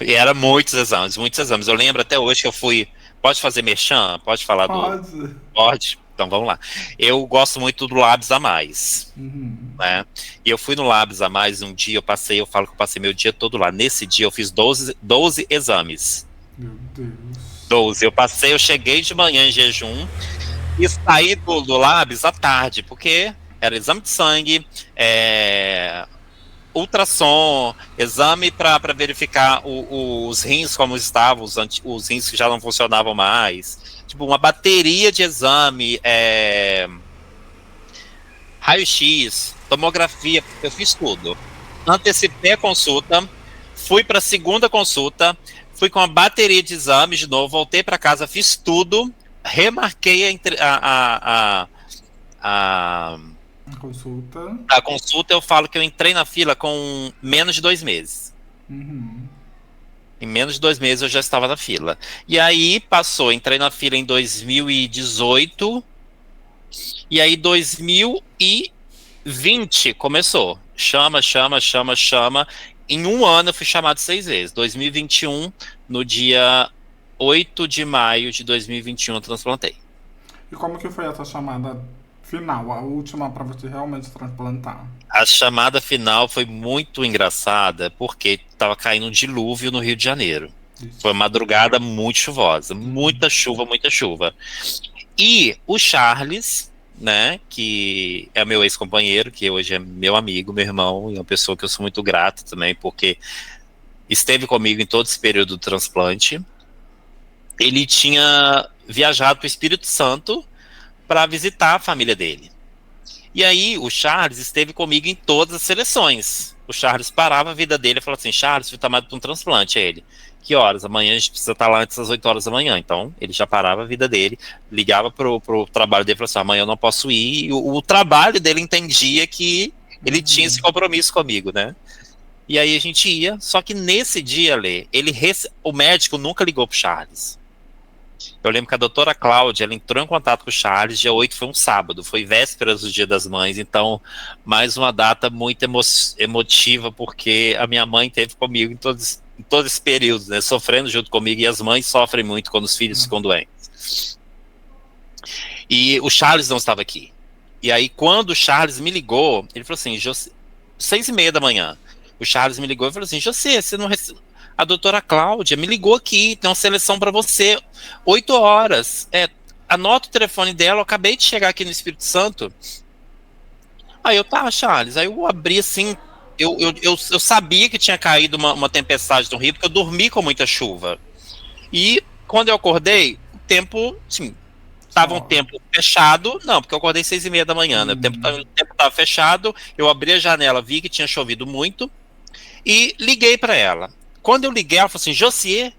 E era muitos exames, muitos exames. Eu lembro até hoje que eu fui. Pode fazer merchan? Pode falar do. Pode. Pode? Então vamos lá. Eu gosto muito do Labs a Mais. Uhum. Né? E eu fui no Labs a Mais um dia, eu falo que eu passei meu dia todo lá. Nesse dia eu fiz 12 exames. Meu Deus. 12. Eu cheguei de manhã em jejum e saí do Labs à tarde, porque era exame de sangue, ultrassom, exame para verificar os rins como estavam, os rins que já não funcionavam mais. Tipo, uma bateria de exame, raio-x, tomografia, eu fiz tudo. Antecipei a consulta, fui para a segunda consulta, fui com a bateria de exames de novo, voltei para casa, fiz tudo, remarquei a, A consulta. a consulta. Eu falo que eu entrei na fila com menos de 2 meses. Uhum. Em menos de 2 meses eu já estava na fila. E aí entrei na fila em 2018, e aí 2020 começou. Chama, chama, chama, chama. Em 1 ano eu fui chamado 6 vezes. 2021, no dia 8 de maio de 2021 eu transplantei. E como que foi essa chamada final, a última para você realmente transplantar? A chamada final foi muito engraçada, porque estava caindo um dilúvio no Rio de Janeiro. Foi uma Isso. madrugada muito chuvosa, Uhum. muita chuva, muita chuva. E o Charles, né, que é meu ex-companheiro, que hoje é meu amigo, meu irmão, e uma pessoa que eu sou muito grato também, porque esteve comigo em todo esse período do transplante. Ele tinha viajado para o Espírito Santo para visitar a família dele. E aí o Charles esteve comigo em todas as seleções. O Charles parava a vida dele e falava assim, Charles, fui tomado para um transplante. Aí ele, que horas? Amanhã a gente precisa estar lá antes das 8 horas da manhã. Então ele já parava a vida dele, ligava pro trabalho dele e falava assim, amanhã eu não posso ir. E o trabalho dele entendia que ele tinha esse Uhum. compromisso comigo, né? E aí a gente ia, só que nesse dia, Lê, o médico nunca ligou pro Charles. Eu lembro que a doutora Cláudia, ela entrou em contato com o Charles, dia 8 foi um sábado, foi vésperas do Dia das Mães, então mais uma data muito emotiva, porque a minha mãe esteve comigo em todo esse período, né, sofrendo junto comigo, e as mães sofrem muito quando os filhos ficam doentes. E o Charles não estava aqui. E aí, quando o Charles me ligou, ele falou assim, 6:30 da manhã, o Charles me ligou e falou assim, José, você não a doutora Cláudia me ligou aqui, tem uma seleção para você, 8 horas. Anota o telefone dela, eu acabei de chegar aqui no Espírito Santo. Aí eu, tá, Charles. Aí eu abri assim, eu sabia que tinha caído uma tempestade no Rio, porque eu dormi com muita chuva. E quando eu acordei, o tempo, sim, tava um Só. tempo fechado. Não, porque eu acordei 6:30 da manhã, né? O tempo tava fechado. Eu abri a janela, vi que tinha chovido muito e liguei para ela. Quando eu liguei, ela falou assim: Josier,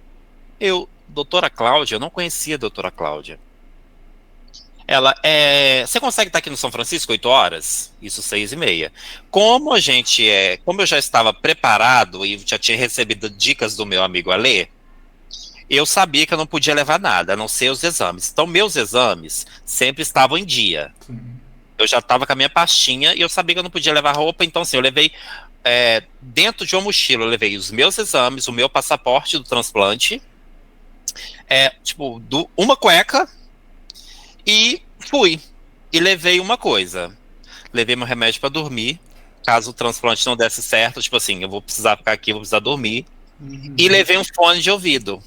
doutora Cláudia, eu não conhecia a doutora Cláudia. Ela, você consegue estar aqui no São Francisco 8 horas? Isso 6:30. Como eu já estava preparado e já tinha recebido dicas do meu amigo Alê, eu sabia que eu não podia levar nada, a não ser os exames. Então, meus exames sempre estavam em dia. Sim. Eu já estava com a minha pastinha e eu sabia que eu não podia levar roupa, então, assim, eu levei, dentro de uma mochila, eu levei os meus exames, o meu passaporte do transplante, tipo, uma cueca, e fui. E levei uma coisa. Levei meu remédio para dormir, caso o transplante não desse certo, tipo assim, eu vou precisar ficar aqui, vou precisar dormir. E Uhum. levei um fone de ouvido.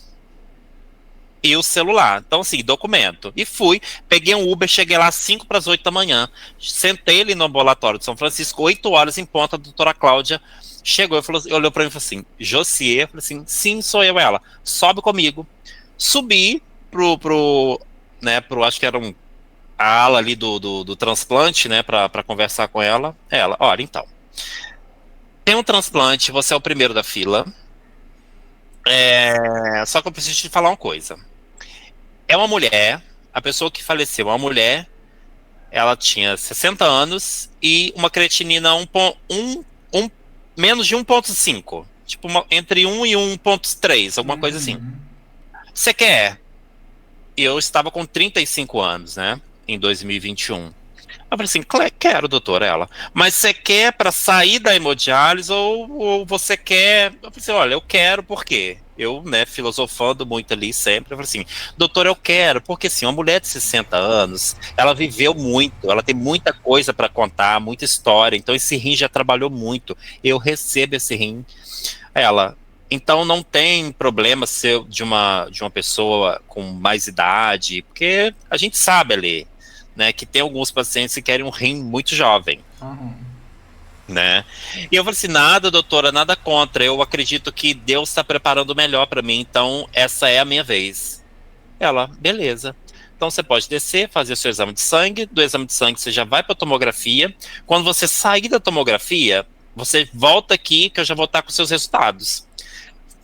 E o celular. Então, assim, documento. E fui, peguei um Uber, cheguei lá às 5 para as 8 da manhã. Sentei ali no ambulatório de São Francisco, 8 horas em ponta, a doutora Cláudia chegou e falou, olhou para mim e falou assim: Josier? Eu falei assim: sim, sou eu. Ela, sobe comigo. Subi acho que era a ala ali do transplante, né, para conversar com ela. Ela, olha, então, tem um transplante, você é o primeiro da fila. Só que eu preciso te falar uma coisa. É uma mulher, a pessoa que faleceu é uma mulher, ela tinha 60 anos e uma creatinina um, menos de 1,5. Tipo, entre 1 e 1,3, alguma coisa assim. Uhum. Você quer? Eu estava com 35 anos, né? Em 2021. Eu falei assim: quero, doutora, ela. Mas você quer para sair da hemodiálise ou você quer? Eu falei assim: olha, eu quero por quê? Eu, né, filosofando muito ali sempre, eu falei assim: doutora, eu quero, porque assim, uma mulher de 60 anos, ela viveu muito, ela tem muita coisa para contar, muita história, então esse rim já trabalhou muito. Eu recebo esse rim. Ela, então não tem problema ser de uma pessoa com mais idade, porque a gente sabe ali, né, que tem alguns pacientes que querem um rim muito jovem, Aham. né? E eu falei assim: nada, doutora, nada contra. Eu acredito que Deus está preparando o melhor para mim, então essa é a minha vez. Ela, beleza. Então você pode descer, fazer o seu exame de sangue. Do exame de sangue você já vai para a tomografia. Quando você sair da tomografia, você volta aqui que eu já vou estar com seus resultados.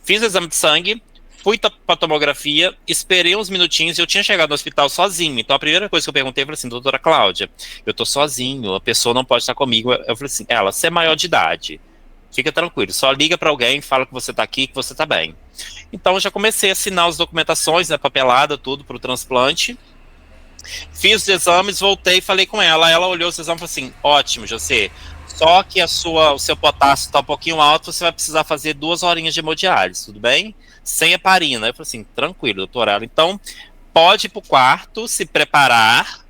Fiz o exame de sangue, fui pra tomografia, esperei uns minutinhos e eu tinha chegado no hospital sozinho. Então a primeira coisa que eu perguntei foi assim: doutora Cláudia, eu tô sozinho, a pessoa não pode estar comigo. Eu falei assim: ela, você é maior de idade, fica tranquilo, só liga pra alguém, fala que você tá aqui, que você tá bem. Então eu já comecei a assinar as documentações, né, papelada, tudo pro transplante. Fiz os exames, voltei, falei com ela. Ela olhou os exames e falou assim: ótimo, José. Só que o seu potássio está um pouquinho alto, você vai precisar fazer 2 horinhas de hemodiálise, tudo bem? Sem heparina. Eu falei assim: tranquilo, doutora. Ela, então, pode ir pro quarto, se preparar,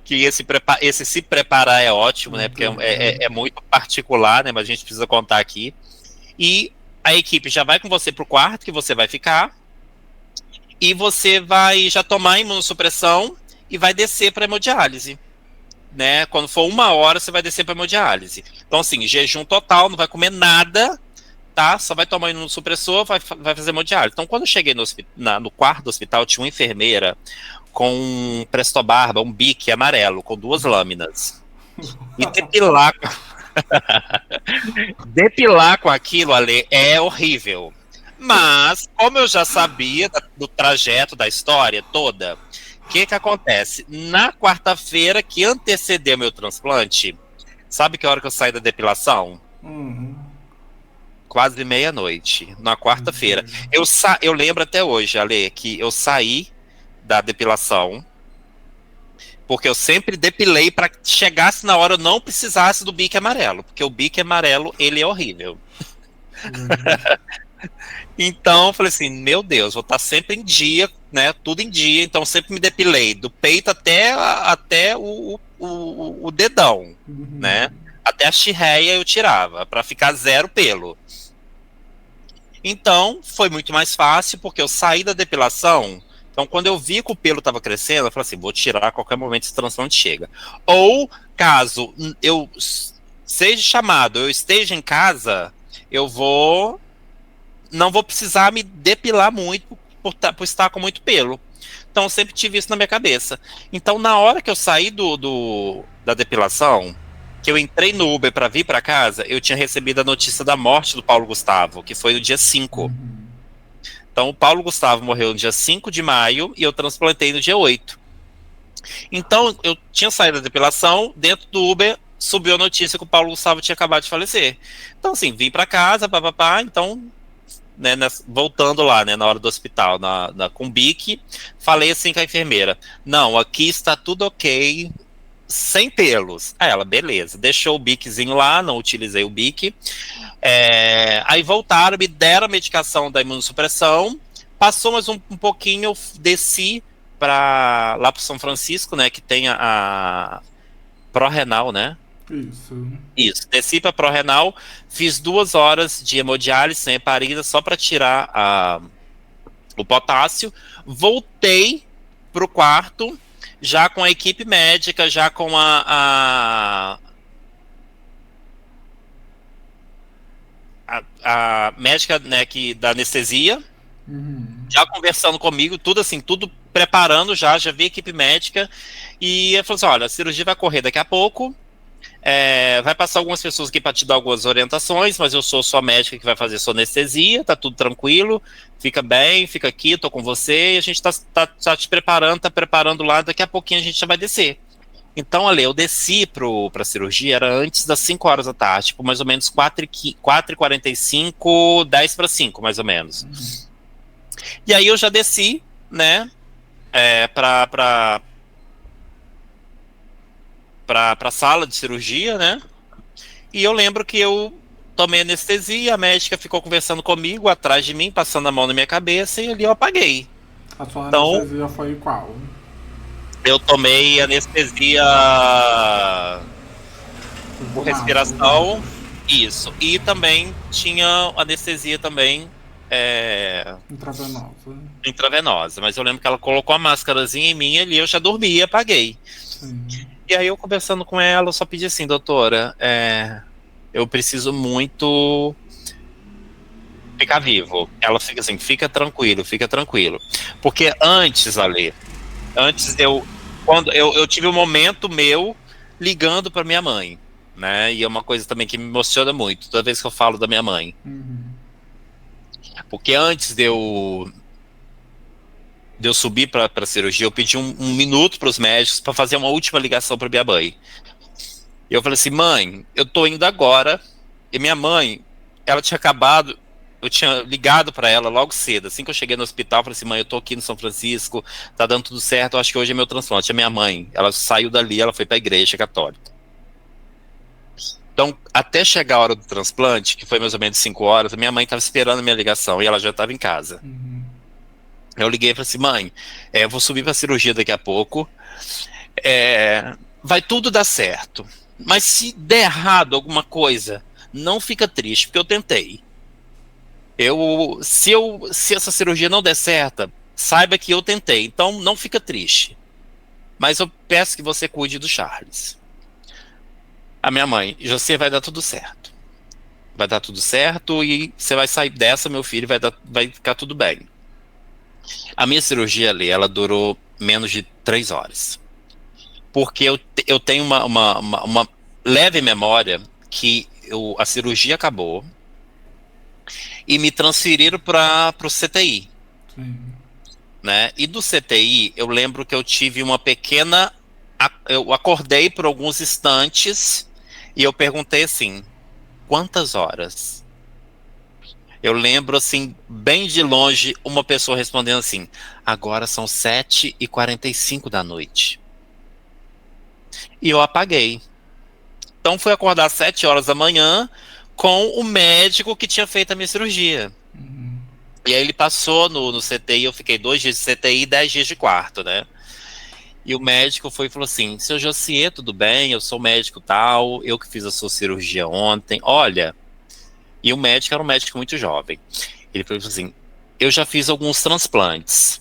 que esse se preparar é ótimo, né? Porque Muito bom. é muito particular, né? Mas a gente precisa contar aqui. E a equipe já vai com você pro quarto, que você vai ficar, e você vai já tomar imunossupressão e vai descer para hemodiálise, né? Quando for 1 hora, você vai descer para hemodiálise. Então, assim, jejum total, não vai comer nada, tá? Só vai tomar imunossupressor, vai fazer hemodiálise. Então, quando eu cheguei no quarto do hospital, tinha uma enfermeira com um prestobarba, um bique amarelo, com 2 lâminas. E depilar com aquilo, Ale, é horrível. Mas, como eu já sabia do trajeto da história toda, o que acontece? Na quarta-feira que antecedeu meu transplante, sabe que hora que eu saí da depilação? Uhum. Quase meia-noite, na quarta-feira. Doideira. Eu lembro até hoje, Ale, que eu saí da depilação, porque eu sempre depilei para que chegasse na hora eu não precisasse do bique amarelo, porque o bique amarelo, ele é horrível. Sim. Então, eu falei assim: meu Deus, vou estar sempre em dia, né? Tudo em dia. Então, sempre me depilei do peito até o dedão, né? Uhum. Até a chirreia eu tirava, para ficar zero pelo. Então, foi muito mais fácil, porque eu saí da depilação. Então, quando eu vi que o pelo estava crescendo, eu falei assim: vou tirar a qualquer momento esse transplante chega. Ou, caso eu seja chamado, eu esteja em casa, eu não vou precisar me depilar muito por estar com muito pelo. Então eu sempre tive isso na minha cabeça. Então na hora que eu saí da depilação, que eu entrei no Uber para vir para casa, eu tinha recebido a notícia da morte do Paulo Gustavo, que foi no dia 5. Uhum. Então o Paulo Gustavo morreu no dia 5 de maio e eu transplantei no dia 8. Então eu tinha saído da depilação, dentro do Uber subiu a notícia que o Paulo Gustavo tinha acabado de falecer. Então assim, vim para casa, papapá, então, né, voltando lá, né, na hora do hospital, com o BIC, falei assim com a enfermeira: não, aqui está tudo ok, sem pelos. Aí ela, beleza, deixou o BICzinho lá, não utilizei o BIC. Aí voltaram, me deram a medicação da imunossupressão, passou mais um pouquinho, eu desci lá para São Francisco, né, que tem a Pró-Renal, né? Isso, desci para Pró-Renal, fiz 2 horas de hemodiálise sem heparina só para tirar o potássio, voltei pro quarto, já com a equipe médica, já com a médica, né, da anestesia, já conversando comigo, tudo assim, tudo preparando, já vi a equipe médica, e ela falou assim: olha, a cirurgia vai correr daqui a pouco, vai passar algumas pessoas aqui para te dar algumas orientações, mas eu sou sua médica que vai fazer sua anestesia, tá tudo tranquilo, fica bem, fica aqui, tô com você, e a gente tá te preparando, tá preparando lá, daqui a pouquinho a gente já vai descer. Então, Ale, eu desci pra cirurgia, era antes das 5 horas da tarde, tipo, mais ou menos 4h45, 10 para 5, mais ou menos. E aí eu já desci, né, pra sala de cirurgia, né, e eu lembro que eu tomei anestesia, a médica ficou conversando comigo, atrás de mim, passando a mão na minha cabeça, e ali eu apaguei. A sua Então, anestesia foi qual? eu tomei anestesia por respiração, isso. E também tinha anestesia também intravenosa. Mas eu lembro que ela colocou a máscarazinha em mim ali, eu já dormi e apaguei. Sim. E aí eu conversando com ela, eu só pedi assim: doutora, eu preciso muito ficar vivo. Ela fica assim: fica tranquilo, fica tranquilo. Porque antes, Ale, quando eu tive um momento meu ligando para minha mãe, né? E é uma coisa também que me emociona muito toda vez que eu falo da minha mãe. Porque antes de eu subir para a cirurgia, eu pedi um minuto para os médicos para fazer uma última ligação para minha mãe. E eu falei assim: mãe, eu tô indo agora. E minha mãe, ela tinha acabado. Eu tinha ligado para ela logo cedo, assim que eu cheguei no hospital, eu falei assim: mãe, eu tô aqui no São Francisco, tá dando tudo certo, eu acho que hoje é meu transplante. A minha mãe, ela saiu dali, ela foi pra igreja católica. Então, até chegar a hora do transplante, que foi mais ou menos 5 horas, a minha mãe estava esperando a minha ligação e ela já estava em casa. Eu liguei e falei assim: mãe, eu vou subir pra cirurgia daqui a pouco, vai tudo dar certo, mas se der errado alguma coisa, não fica triste, porque eu tentei. Se essa cirurgia não der certo, saiba que eu tentei, então não fica triste. Mas eu peço que você cuide do Charles. A minha mãe: José, vai dar tudo certo. Vai dar tudo certo e você vai sair dessa, meu filho, vai ficar tudo bem. A minha cirurgia ali, ela durou menos de 3 horas. Porque eu tenho uma leve memória que a cirurgia acabou e me transferiram para o CTI. Sim. Né? E do CTI, eu lembro que eu tive uma pequena... Eu acordei por alguns instantes e eu perguntei assim: quantas horas? Eu lembro, assim, bem de longe, uma pessoa respondendo assim: agora são 7h45 da noite. E eu apaguei. Então fui acordar às 7 horas da manhã com o médico que tinha feito a minha cirurgia. E aí ele passou no CTI, eu fiquei 2 dias de CTI e 10 dias de quarto, né? E o médico foi e falou assim: seu Josier, tudo bem? Eu sou médico tal, eu que fiz a sua cirurgia ontem, olha... E o médico era um médico muito jovem. Ele falou assim: eu já fiz alguns transplantes,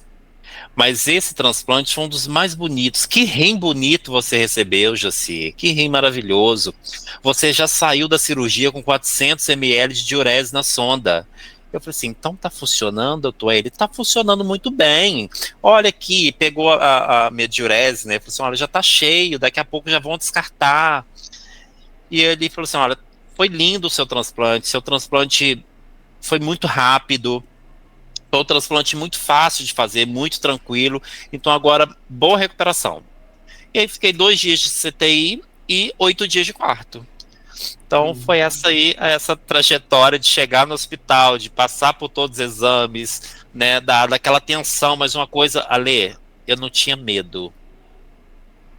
Mas esse transplante foi um dos mais bonitos. Que rim bonito você recebeu, Josi. Que rim maravilhoso. Você já saiu da cirurgia com 400 ml de diurese na sonda. Eu falei assim, então tá funcionando, doutor? Ele tá funcionando muito bem. Olha aqui, pegou a minha diurese, né? Falei assim, olha, já tá cheio, daqui a pouco já vão descartar. E ele falou assim, olha, foi lindo o seu transplante foi muito rápido. Foi um transplante muito fácil de fazer, muito tranquilo. Então agora, boa recuperação. E aí fiquei 2 dias de CTI e 8 dias de quarto. Então foi essa trajetória de chegar no hospital, de passar por todos os exames, né, daquela tensão, mas uma coisa, Ale, eu não tinha medo.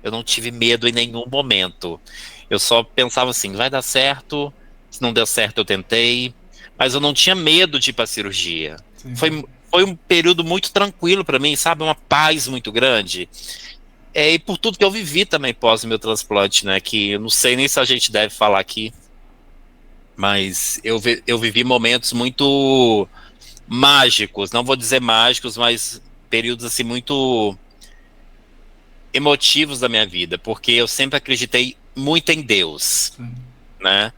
Eu não tive medo em nenhum momento. Eu só pensava assim, vai dar certo, se não deu certo eu tentei, mas eu não tinha medo de ir para a cirurgia. Sim. Foi um período muito tranquilo para mim, sabe? Uma paz muito grande. E por tudo que eu vivi também pós o meu transplante, né? Que eu não sei nem se a gente deve falar aqui, mas eu vivi momentos muito mágicos, não vou dizer mágicos, mas períodos assim muito emotivos da minha vida, porque eu sempre acreditei muito em Deus, Sim. né?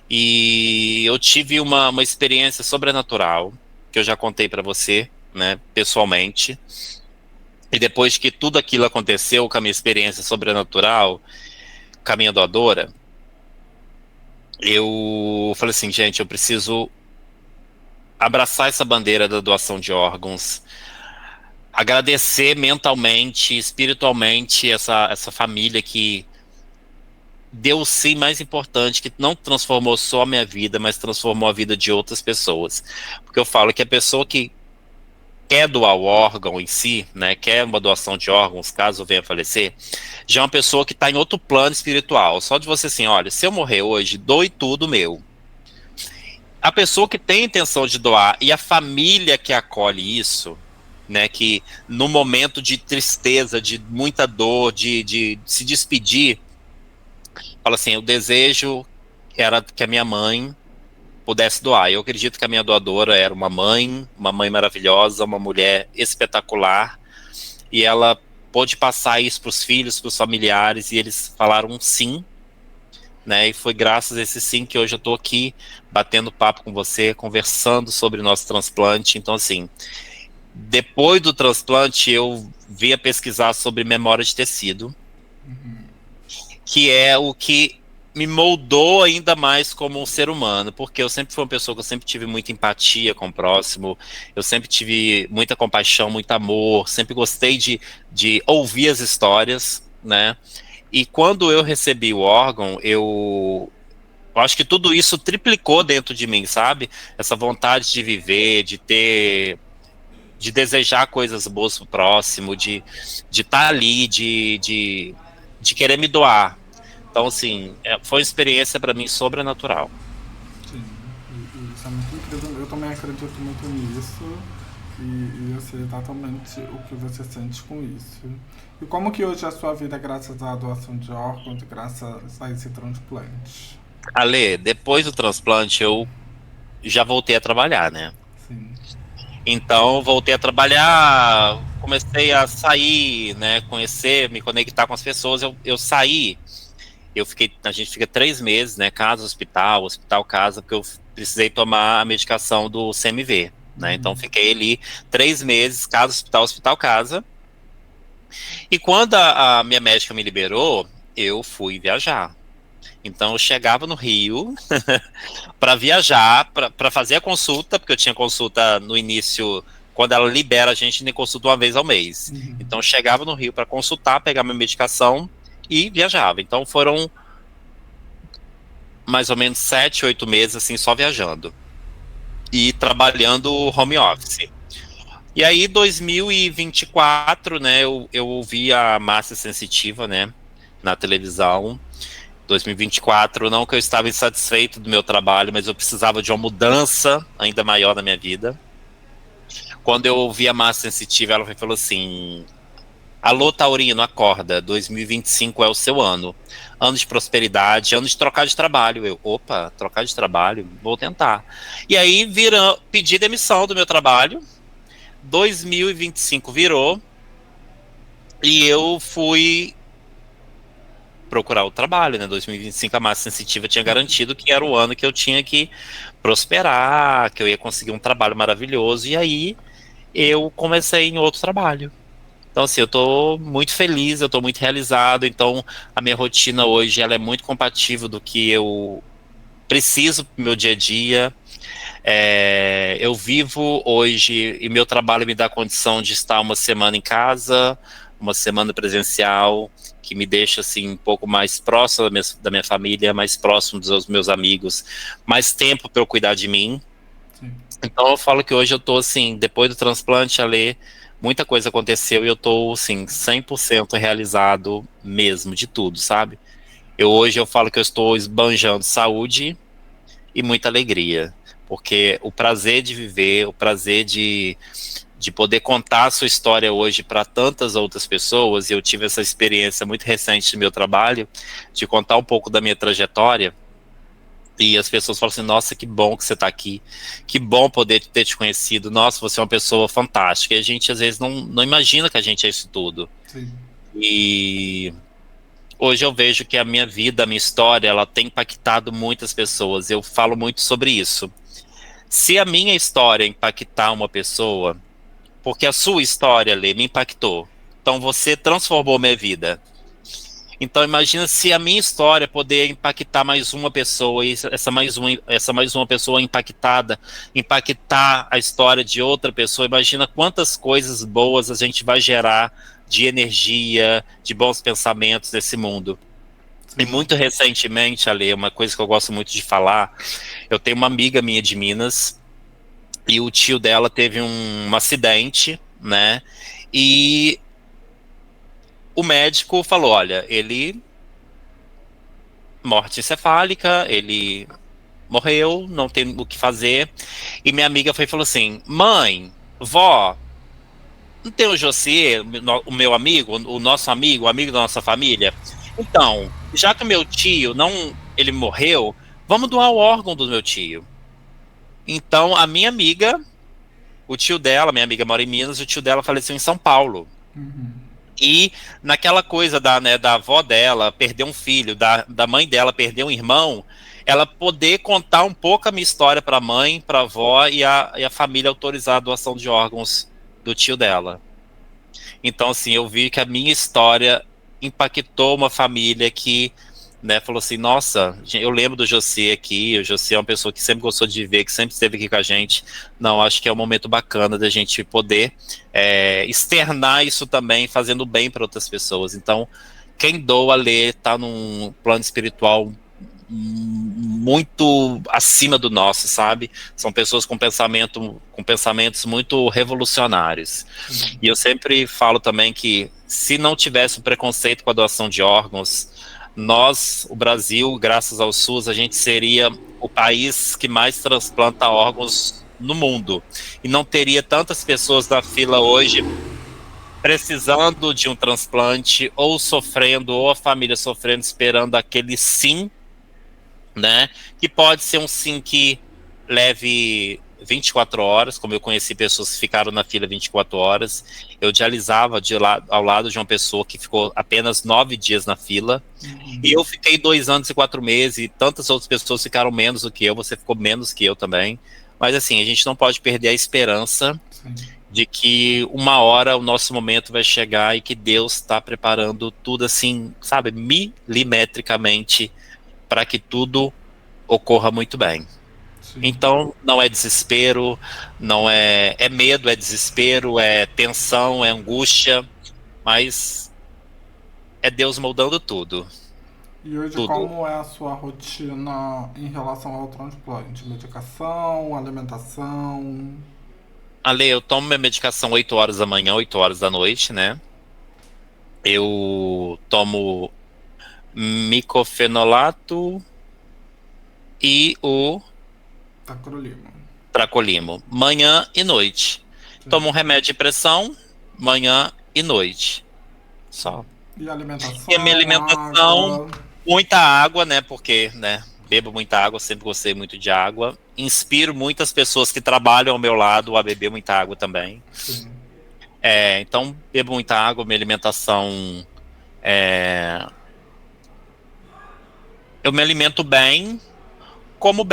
E eu tive uma experiência sobrenatural, que eu já contei para você, né, pessoalmente. E depois que tudo aquilo aconteceu com a minha experiência sobrenatural, com a minha doadora, eu falei assim, gente, eu preciso abraçar essa bandeira da doação de órgãos, agradecer mentalmente, espiritualmente essa família que deu o sim mais importante, que não transformou só a minha vida, mas transformou a vida de outras pessoas. Porque eu falo que a pessoa que quer doar o órgão em si, né, quer uma doação de órgãos, caso venha a falecer, já é uma pessoa que está em outro plano espiritual. Só de você assim, olha, se eu morrer hoje, doe tudo meu. A pessoa que tem intenção de doar e a família que acolhe isso, né, que no momento de tristeza, de muita dor, de se despedir, fala assim, o desejo era que a minha mãe pudesse doar. Eu acredito que a minha doadora era uma mãe maravilhosa, uma mulher espetacular, e ela pôde passar isso para os filhos, para os familiares, e eles falaram um sim, né? E foi graças a esse sim que hoje eu estou aqui batendo papo com você, conversando sobre o nosso transplante. Então, assim, depois do transplante, eu vim a pesquisar sobre memória de tecido, que é o que me moldou ainda mais como um ser humano, porque eu sempre fui uma pessoa que eu sempre tive muita empatia com o próximo, eu sempre tive muita compaixão, muito amor, sempre gostei de ouvir as histórias, né? E quando eu recebi o órgão, eu acho que tudo isso triplicou dentro de mim, sabe? Essa vontade de viver, de desejar coisas boas pro próximo, de estar ali, de querer me doar. Então, assim, foi uma experiência para mim sobrenatural. Sim, e isso é muito incrível. Eu também acredito muito nisso e eu sei exatamente o que você sente com isso. E como que hoje é a sua vida graças à doação de órgãos, graças a esse transplante? Ale, depois do transplante, eu já voltei a trabalhar, né? Sim. Então, voltei a trabalhar, comecei a sair, né? Conhecer, me conectar com as pessoas. Eu saí, a gente fica 3 meses, né? Casa, hospital, hospital, casa, porque eu precisei tomar a medicação do CMV, né? Então, fiquei ali 3 meses, casa, hospital, hospital, casa. E quando a minha médica me liberou, eu fui viajar. Então, eu chegava no Rio para viajar, para fazer a consulta, porque eu tinha consulta no início, quando ela libera a gente, nem consulta uma vez ao mês. Uhum. Então, eu chegava no Rio para consultar, pegar minha medicação e viajava. Então, foram mais ou menos 7, 8 meses, assim, só viajando. E trabalhando home office. E aí, 2024, né, eu ouvi a Massa Sensitiva, né, na televisão. 2024, não que eu estava insatisfeito do meu trabalho, mas eu precisava de uma mudança ainda maior na minha vida. Quando eu ouvi a Massa Sensitiva, ela falou assim: alô, Taurino, acorda, 2025 é o seu ano. Ano de prosperidade, ano de trocar de trabalho. Eu, opa, trocar de trabalho, vou tentar. E aí pedi demissão do meu trabalho. 2025 virou. E eu fui procurar o trabalho, né? 2025 a massa sensitiva tinha garantido que era o ano que eu tinha que prosperar, que eu ia conseguir um trabalho maravilhoso. E aí eu comecei em outro trabalho. Então, assim, eu tô muito feliz, eu tô muito realizado. Então, a minha rotina hoje, ela é muito compatível do que eu preciso pro meu dia a dia. Eu vivo hoje e meu trabalho me dá condição de estar uma semana em casa, uma semana presencial, que me deixa assim um pouco mais próximo da minha família, mais próximo dos meus amigos, mais tempo para eu cuidar de mim. Sim. Então eu falo que hoje eu tô assim, depois do transplante, Ale, muita coisa aconteceu e eu tô assim 100% realizado mesmo de tudo, sabe? Hoje eu falo que eu estou esbanjando saúde e muita alegria, porque o prazer de viver, o prazer de poder contar a sua história hoje para tantas outras pessoas, e eu tive essa experiência muito recente no meu trabalho, de contar um pouco da minha trajetória, e as pessoas falam assim, nossa, que bom que você está aqui, que bom poder ter te conhecido, nossa, você é uma pessoa fantástica, e a gente às vezes não imagina que a gente é isso tudo. Sim. E hoje eu vejo que a minha vida, a minha história, ela tem impactado muitas pessoas, eu falo muito sobre isso. Se a minha história impactar uma pessoa, porque a sua história, Lê, me impactou. Então você transformou minha vida. Então imagina se a minha história poder impactar mais uma pessoa e essa mais uma pessoa impactada, impactar a história de outra pessoa. Imagina quantas coisas boas a gente vai gerar de energia, de bons pensamentos nesse mundo. E Sim. muito recentemente, Ale, uma coisa que eu gosto muito de falar, eu tenho uma amiga minha de Minas e o tio dela teve um acidente, né? E o médico falou: olha, ele morte encefálica, ele morreu, não tem o que fazer. E minha amiga foi e falou assim: mãe, vó, não tem o José, o meu amigo, o nosso amigo, o amigo da nossa família? Então, já que o meu tio não, ele morreu, vamos doar o órgão do meu tio. Então, a minha amiga, o tio dela, minha amiga mora em Minas, o tio dela faleceu em São Paulo. Uhum. E naquela coisa da avó dela perder um filho, da mãe dela perder um irmão, ela poder contar um pouco a minha história para a mãe, para a avó e a família autorizar a doação de órgãos do tio dela. Então, assim, eu vi que a minha história impactou uma família que, né, falou assim, nossa, eu lembro do José aqui, o José é uma pessoa que sempre gostou de viver, que sempre esteve aqui com a gente. Não, acho que é um momento bacana da gente poder externar isso também, fazendo bem para outras pessoas. Então, quem doa ler está num plano espiritual muito acima do nosso, sabe? São pessoas com pensamentos muito revolucionários. Sim. E eu sempre falo também que se não tivesse o preconceito com a doação de órgãos, nós, o Brasil, graças ao SUS, a gente seria o país que mais transplanta órgãos no mundo. E não teria tantas pessoas na fila hoje precisando de um transplante, ou sofrendo, ou a família sofrendo, esperando aquele sim, né? Que pode ser um sim que leve 24 horas, como eu conheci pessoas que ficaram na fila 24 horas. Eu dialisava ao lado de uma pessoa que ficou apenas 9 dias na fila. Uhum. E eu fiquei 2 anos e 4 meses, e tantas outras pessoas ficaram menos do que eu, você ficou menos que eu também. Mas assim, a gente não pode perder a esperança Sim. de que uma hora o nosso momento vai chegar e que Deus está preparando tudo assim, sabe, milimetricamente para que tudo ocorra muito bem. Sim. Então, não é desespero, não é medo, é desespero, é tensão, é angústia, mas é Deus moldando tudo, E hoje, tudo. como é a sua rotina em relação ao transplante? Medicação, alimentação? Ale, eu tomo minha medicação 8 horas da manhã, 8 horas da noite, né? Eu tomo micofenolato e o Tacrolimo. tracolimo, manhã e noite. Sim. Tomo um remédio de pressão, manhã e noite, Sim. só. E E a minha alimentação, alimentação, água? muita água, né? Porque, né, bebo muita água, sempre gostei muito de água. Inspiro muitas pessoas que trabalham ao meu lado a beber muita água também. Sim. Então, bebo muita água, minha alimentação. é, eu me alimento bem, como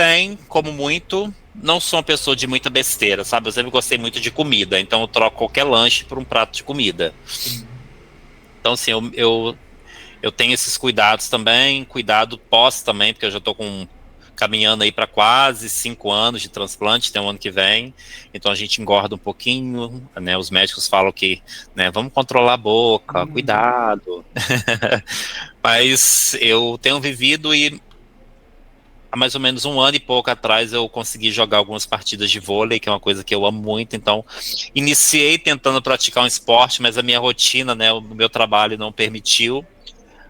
muito. Não sou uma pessoa de muita besteira, sabe? Eu sempre gostei muito de comida, então eu troco qualquer lanche por um prato de comida. Sim. Então, assim, eu tenho esses cuidados também, cuidado pós também, porque eu já estou caminhando aí para quase 5 anos de transplante, tem um ano que vem, então a gente engorda um pouquinho, né? Os médicos falam que, né, vamos controlar a boca, Uhum. cuidado. Mas eu tenho vivido e há mais ou menos um ano e pouco atrás eu consegui jogar algumas partidas de vôlei, que é uma coisa que eu amo muito. Então, iniciei tentando praticar um esporte, mas a minha rotina, né, o meu trabalho não permitiu.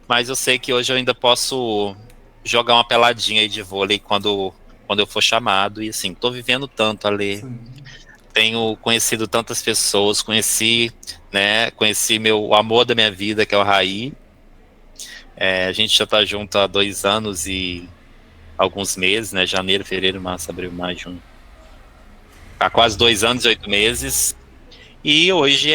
Mas eu sei que hoje eu ainda posso jogar uma peladinha aí de vôlei quando eu for chamado. E assim, tô vivendo tanto ali. Sim. Tenho conhecido tantas pessoas, conheci meu amor da minha vida, que é o Raí. A gente já tá junto há 2 anos e alguns meses, né? Janeiro, fevereiro, março, abril, maio, junho. Há quase 2 anos e 8 meses. E hoje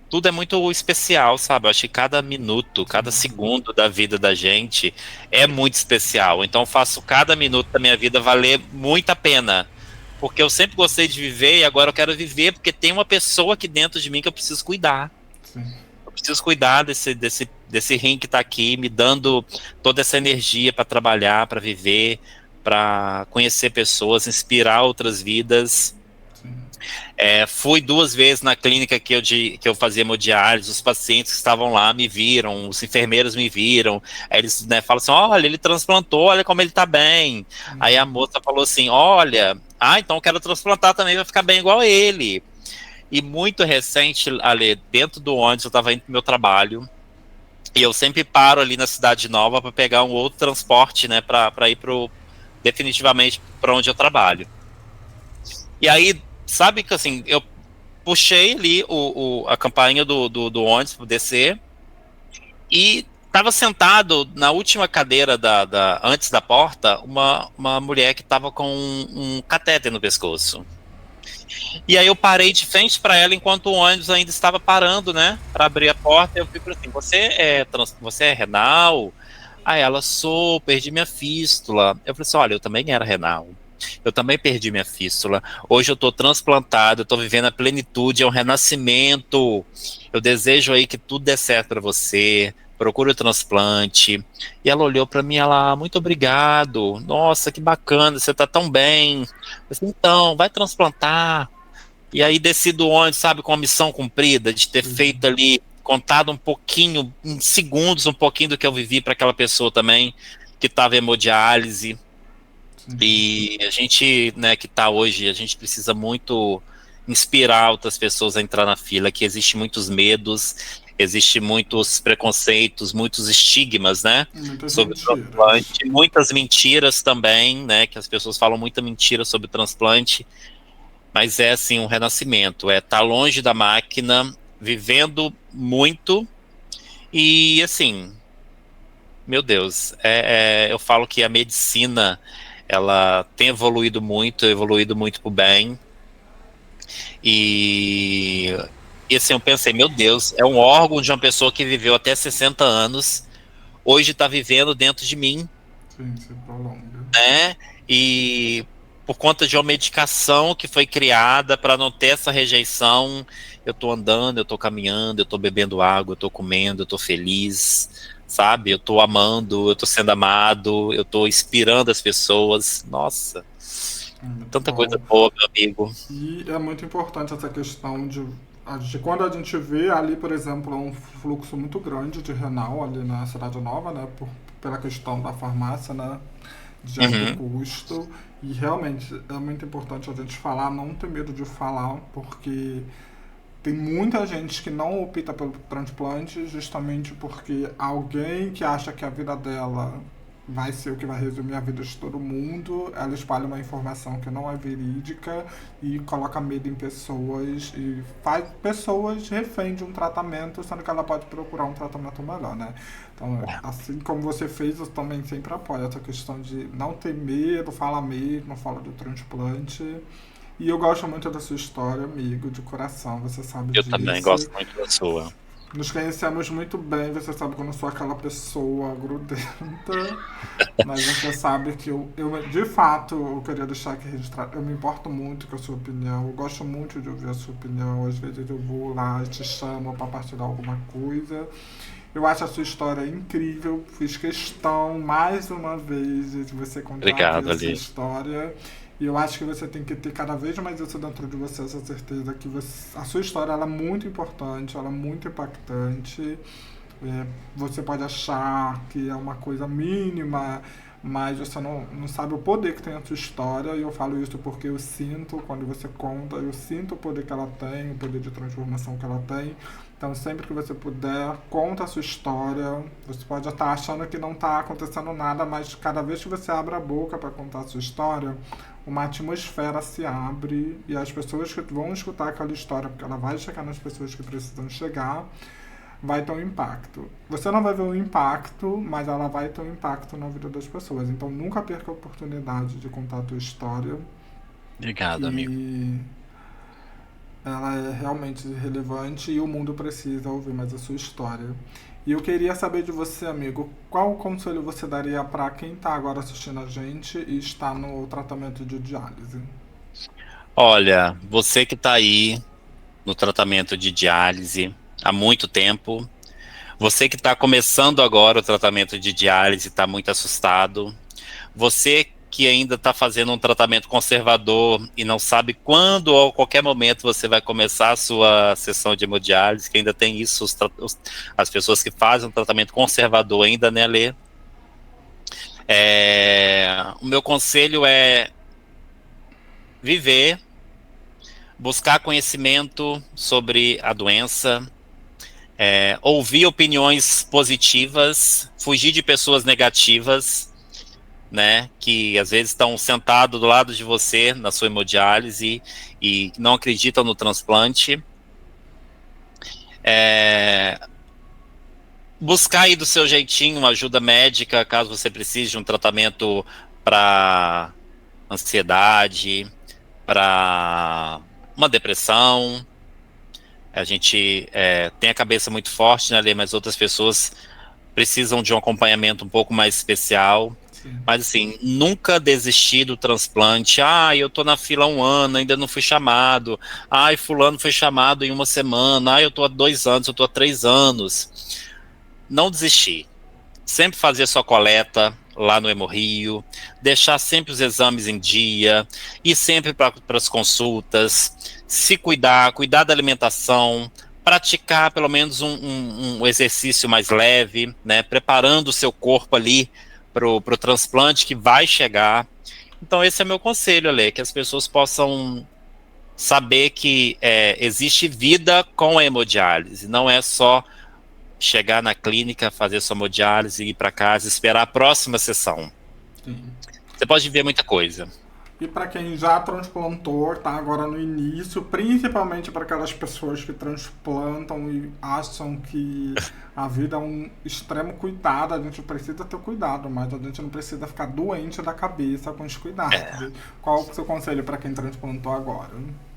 tudo é muito especial, sabe? Eu acho que cada minuto, cada Sim. segundo da vida da gente é muito especial. Então eu faço cada minuto da minha vida valer muito a pena. Porque eu sempre gostei de viver e agora eu quero viver porque tem uma pessoa aqui dentro de mim que eu preciso cuidar. Sim. Eu preciso cuidar desse rim que está aqui, me dando toda essa energia para trabalhar, para viver, para conhecer pessoas, inspirar outras vidas. Sim. Fui 2 vezes na clínica que eu fazia hemodiálise, os pacientes que estavam lá me viram, os enfermeiros me viram, aí eles, né, falam assim, olha, ele transplantou, olha como ele tá bem. Aí a Uhum. moça falou assim, olha, então eu quero transplantar também, vai ficar bem igual a ele. E muito recente, ali, dentro do ônibus, eu estava indo pro meu trabalho, e eu sempre paro ali na Cidade Nova para pegar um outro transporte, né, para ir definitivamente para onde eu trabalho. E aí, sabe que assim, eu puxei ali a campainha do ônibus para descer e estava sentado na última cadeira antes da porta uma mulher que estava com um catéter no pescoço. E aí eu parei de frente para ela enquanto o ônibus ainda estava parando, né, para abrir a porta. Eu fui para assim: você é renal? Aí ela: sou, perdi minha fístula. Eu falei assim: olha, eu também era renal. Eu também perdi minha fístula. Hoje eu estou transplantado, eu estou vivendo a plenitude, é um renascimento. Eu desejo aí que tudo dê certo para você. Procure o transplante. E ela olhou para mim, ela: muito obrigado. Nossa, que bacana, você está tão bem. Eu falei, então, vai transplantar. E aí desci do ônibus, sabe, com a missão cumprida, de ter Sim. feito ali, contado um pouquinho, em segundos, um pouquinho do que eu vivi para aquela pessoa também, que estava em hemodiálise. Sim. E a gente, né, que está hoje, a gente precisa muito inspirar outras pessoas a entrar na fila, que existe muitos medos, existe muitos preconceitos, muitos estigmas, né, Muitas sobre o mentiras. transplante, muitas mentiras também, né, que as pessoas falam muita mentira sobre o transplante, mas é assim um renascimento, é estar longe da máquina, vivendo muito e assim, meu Deus, eu falo que a medicina ela tem evoluído muito pro bem e, e assim eu pensei, meu Deus, é um órgão de uma pessoa que viveu até 60 anos, hoje está vivendo dentro de mim, Sim, se prolonga. né? E por conta de uma medicação que foi criada para não ter essa rejeição, eu tô andando, eu tô caminhando, eu tô bebendo água, eu tô comendo, eu tô feliz, sabe? Eu tô amando, eu tô sendo amado, eu tô inspirando as pessoas. Nossa, É muito tanta coisa bom. boa, meu amigo. E é muito importante essa questão quando a gente vê ali, por exemplo, um fluxo muito grande de renal ali na Cidade Nova, né, pela questão da farmácia, né, de alto Uhum, custo. E realmente é muito importante a gente falar, não ter medo de falar, porque tem muita gente que não opta pelo transplante justamente porque alguém que acha que a vida dela vai ser o que vai resumir a vida de todo mundo, ela espalha uma informação que não é verídica e coloca medo em pessoas e faz pessoas refém de um tratamento, sendo que ela pode procurar um tratamento melhor, né? Então, assim como você fez, eu também sempre apoio essa questão de não ter medo, fala mesmo, fala do transplante E eu gosto muito da sua história, amigo, de coração, você sabe Eu também disso. gosto muito da sua. Nos conhecemos muito bem, você sabe que eu não sou aquela pessoa grudenta, mas você sabe que de fato, eu queria deixar aqui registrado, eu me importo muito com a sua opinião, eu gosto muito de ouvir a sua opinião, às vezes eu vou lá e te chamo para partilhar alguma coisa. Eu acho a sua história incrível, fiz questão mais uma vez de você contar aqui Obrigado, a sua Ali. história. E eu acho que você tem que ter cada vez mais isso dentro de você, essa certeza que a sua história ela é muito importante, ela é muito impactante. Você pode achar que é uma coisa mínima, mas você não sabe o poder que tem a sua história. E eu falo isso porque eu sinto, quando você conta, eu sinto o poder que ela tem, o poder de transformação que ela tem. Então, sempre que você puder, conta a sua história. Você pode estar achando que não está acontecendo nada, mas cada vez que você abre a boca para contar a sua história, uma atmosfera se abre e as pessoas que vão escutar aquela história, porque ela vai chegar nas pessoas que precisam chegar, vai ter um impacto. Você não vai ver o impacto, mas ela vai ter um impacto na vida das pessoas. Então nunca perca a oportunidade de contar a tua história, Obrigado, amigo. que ela é realmente relevante e o mundo precisa ouvir mais a sua história. E eu queria saber de você, amigo, qual conselho você daria para quem está agora assistindo a gente e está no tratamento de diálise? Olha, você que está aí no tratamento de diálise há muito tempo, você que está começando agora o tratamento de diálise, está muito assustado, você que ainda está fazendo um tratamento conservador e não sabe quando ou a qualquer momento você vai começar a sua sessão de hemodiálise, que ainda tem isso, as pessoas que fazem um tratamento conservador ainda, né, Lê? O meu conselho é viver, buscar conhecimento sobre a doença, ouvir opiniões positivas, fugir de pessoas negativas, né, que às vezes estão sentados do lado de você na sua hemodiálise e não acreditam no transplante. Buscar aí do seu jeitinho uma ajuda médica, caso você precise de um tratamento para ansiedade, para uma depressão. A gente tem a cabeça muito forte, né, Lê, mas outras pessoas precisam de um acompanhamento um pouco mais especial. Sim. Mas assim, nunca desistir do transplante. Ah, eu tô na fila há um ano, ainda não fui chamado. Ai, fulano foi chamado em uma semana. Ai, eu tô há 2 anos, eu tô há 3 anos. Não desistir. Sempre fazer sua coleta lá no Hemorrio, deixar sempre os exames em dia, ir sempre para as consultas, se cuidar, cuidar da alimentação, praticar pelo menos um exercício mais leve, né, preparando o seu corpo ali para o transplante que vai chegar. Então esse é meu conselho, Ale, que as pessoas possam saber que existe vida com a hemodiálise, não é só chegar na clínica, fazer sua hemodiálise, ir para casa, esperar a próxima sessão. Sim. Você pode ver muita coisa. E para quem já transplantou, está agora no início, principalmente para aquelas pessoas que transplantam e acham que a vida é um extremo cuidado, a gente precisa ter cuidado, mas a gente não precisa ficar doente da cabeça com os cuidados. Qual é o seu conselho para quem transplantou agora?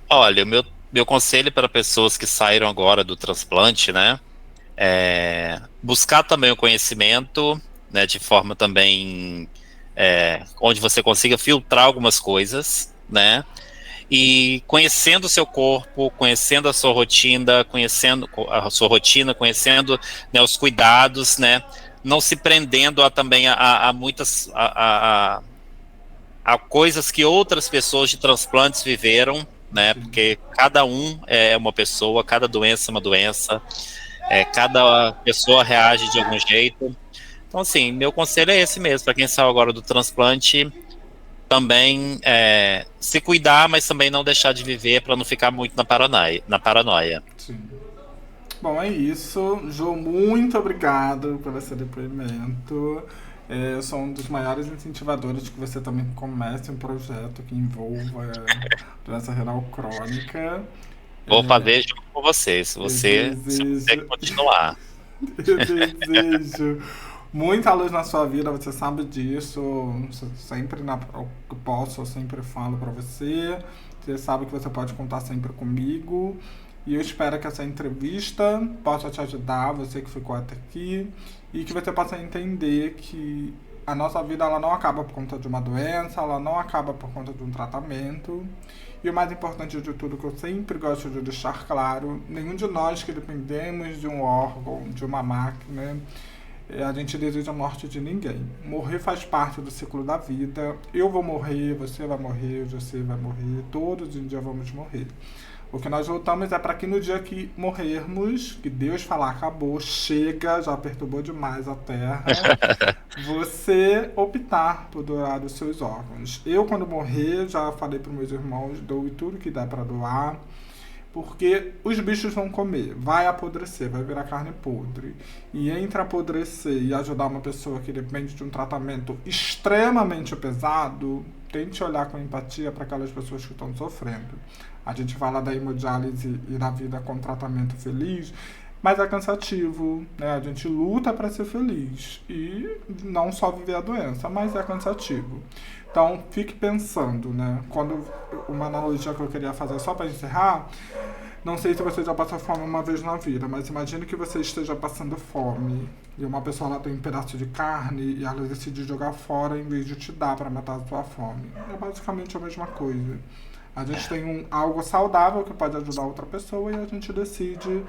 Olha, o meu conselho para pessoas que saíram agora do transplante, né, buscar também o conhecimento, né, de forma também onde você consiga filtrar algumas coisas, né, e conhecendo o seu corpo, conhecendo conhecendo, né, os cuidados, né, não se prendendo também a muitas a coisas que outras pessoas de transplantes viveram, né, Sim. porque cada um é uma pessoa, cada doença é uma doença, cada pessoa reage de algum jeito. Então, assim, meu conselho é esse mesmo, para quem saiu agora do transplante, também se cuidar, mas também não deixar de viver para não ficar muito na paranoia. Sim. Bom, é isso. Jô, muito obrigado pelo seu depoimento. Eu sou um dos maiores incentivadores de que você também comece um projeto que envolva doença renal crônica. Vou fazer junto com você, Eu se você desejo, continuar. eu desejo muita luz na sua vida, você sabe disso. Sempre que posso, eu sempre falo pra você. Você sabe que você pode contar sempre comigo. E eu espero que essa entrevista possa te ajudar, você que ficou até aqui, e que você possa entender que a nossa vida ela não acaba por conta de uma doença, ela não acaba por conta de um tratamento. E o mais importante de tudo, que eu sempre gosto de deixar claro, nenhum de nós que dependemos de um órgão, de uma máquina, a gente deseja a morte de ninguém. Morrer faz parte do ciclo da vida. Eu vou morrer, você vai morrer, você vai morrer, todos um dia vamos morrer. O que nós lutamos é para que no dia que morrermos, que Deus falar acabou, chega, já perturbou demais a Terra, você optar por doar os seus órgãos. Eu, quando morrer, já falei para meus irmãos, dou tudo que dá para doar, porque os bichos vão comer, vai apodrecer, vai virar carne podre. E entre apodrecer e ajudar uma pessoa que depende de um tratamento extremamente pesado, tente olhar com empatia para aquelas pessoas que estão sofrendo. A gente fala da hemodiálise e da vida com tratamento feliz, mas é cansativo, né? A gente luta para ser feliz e não só viver a doença, mas é cansativo. Então, fique pensando, né? Quando uma analogia que eu queria fazer só para encerrar, não sei se você já passou fome uma vez na vida, mas imagine que você esteja passando fome e uma pessoa lá tem um pedaço de carne e ela decide jogar fora em vez de te dar para matar a sua fome. É basicamente a mesma coisa. A gente tem algo saudável que pode ajudar outra pessoa e a gente decide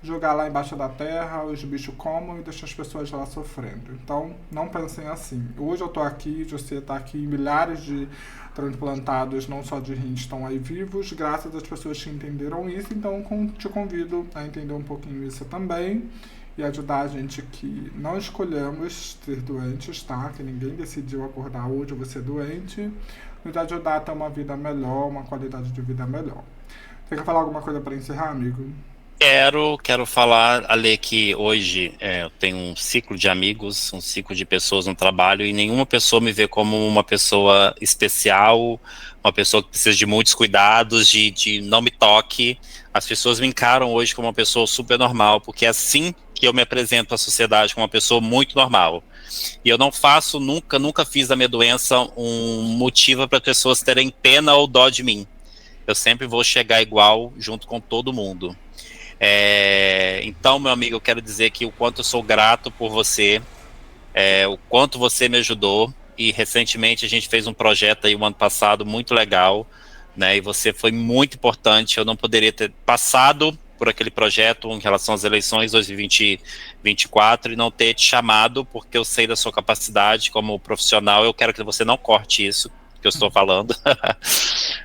jogar lá embaixo da terra, os bichos comem e deixa as pessoas lá sofrendo. Então, não pensem assim. Hoje eu tô aqui, você está aqui, milhares de transplantados, não só de rins, estão aí vivos, graças às pessoas que entenderam isso. Então, te convido a entender um pouquinho isso também e ajudar a gente que não escolhemos ser doentes, tá? Que ninguém decidiu acordar hoje ou ser doente, nos ajudar a ter uma vida melhor, uma qualidade de vida melhor. Você quer falar alguma coisa para encerrar, amigo? Quero falar, Ale, que hoje eu tenho um ciclo de amigos, um ciclo de pessoas no trabalho e nenhuma pessoa me vê como uma pessoa especial, uma pessoa que precisa de muitos cuidados, de não me toque. As pessoas me encaram hoje como uma pessoa super normal, porque é assim que eu me apresento à sociedade, como uma pessoa muito normal. E eu não faço, nunca fiz da minha doença um motivo para pessoas terem pena ou dó de mim. Eu sempre vou chegar igual junto com todo mundo. Então, meu amigo, eu quero dizer que o quanto eu sou grato por você, o quanto você me ajudou, e recentemente a gente fez um projeto aí o ano passado muito legal, né, e você foi muito importante. Eu não poderia ter passado por aquele projeto em relação às eleições 2024 e não ter te chamado, porque eu sei da sua capacidade como profissional. Eu quero que você não corte isso que eu estou falando.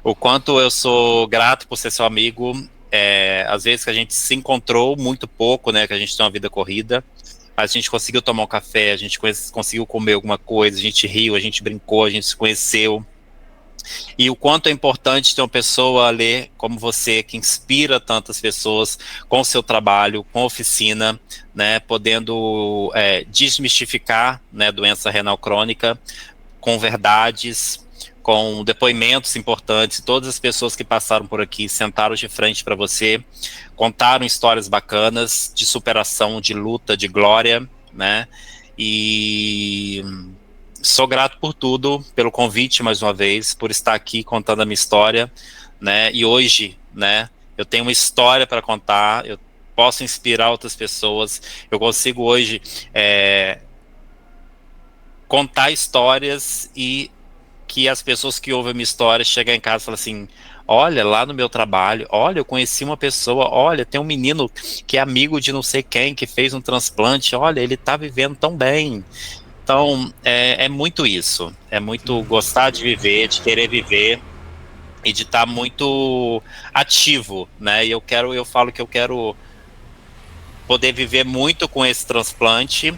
O quanto eu sou grato por ser seu amigo. Às vezes que a gente se encontrou muito pouco, né, que a gente tem uma vida corrida, mas a gente conseguiu tomar um café, a gente conseguiu comer alguma coisa, a gente riu, a gente brincou, a gente se conheceu. E o quanto é importante ter uma pessoa ali como você, que inspira tantas pessoas com o seu trabalho, com a oficina, né, podendo desmistificar, né, doença renal crônica, com verdades, com depoimentos importantes. Todas as pessoas que passaram por aqui sentaram de frente para você, contaram histórias bacanas de superação, de luta, de glória, né? E sou grato por tudo, pelo convite mais uma vez, por estar aqui contando a minha história, né? E hoje, né, eu tenho uma história para contar, eu posso inspirar outras pessoas, eu consigo hoje contar histórias e que as pessoas que ouvem a minha história chegam em casa e falam assim: olha, lá no meu trabalho, olha, eu conheci uma pessoa, olha, tem um menino que é amigo de não sei quem, que fez um transplante, olha, ele tá vivendo tão bem. Então, é muito isso, é muito gostar de viver, de querer viver e de estar muito ativo, né? E eu falo que eu quero poder viver muito com esse transplante,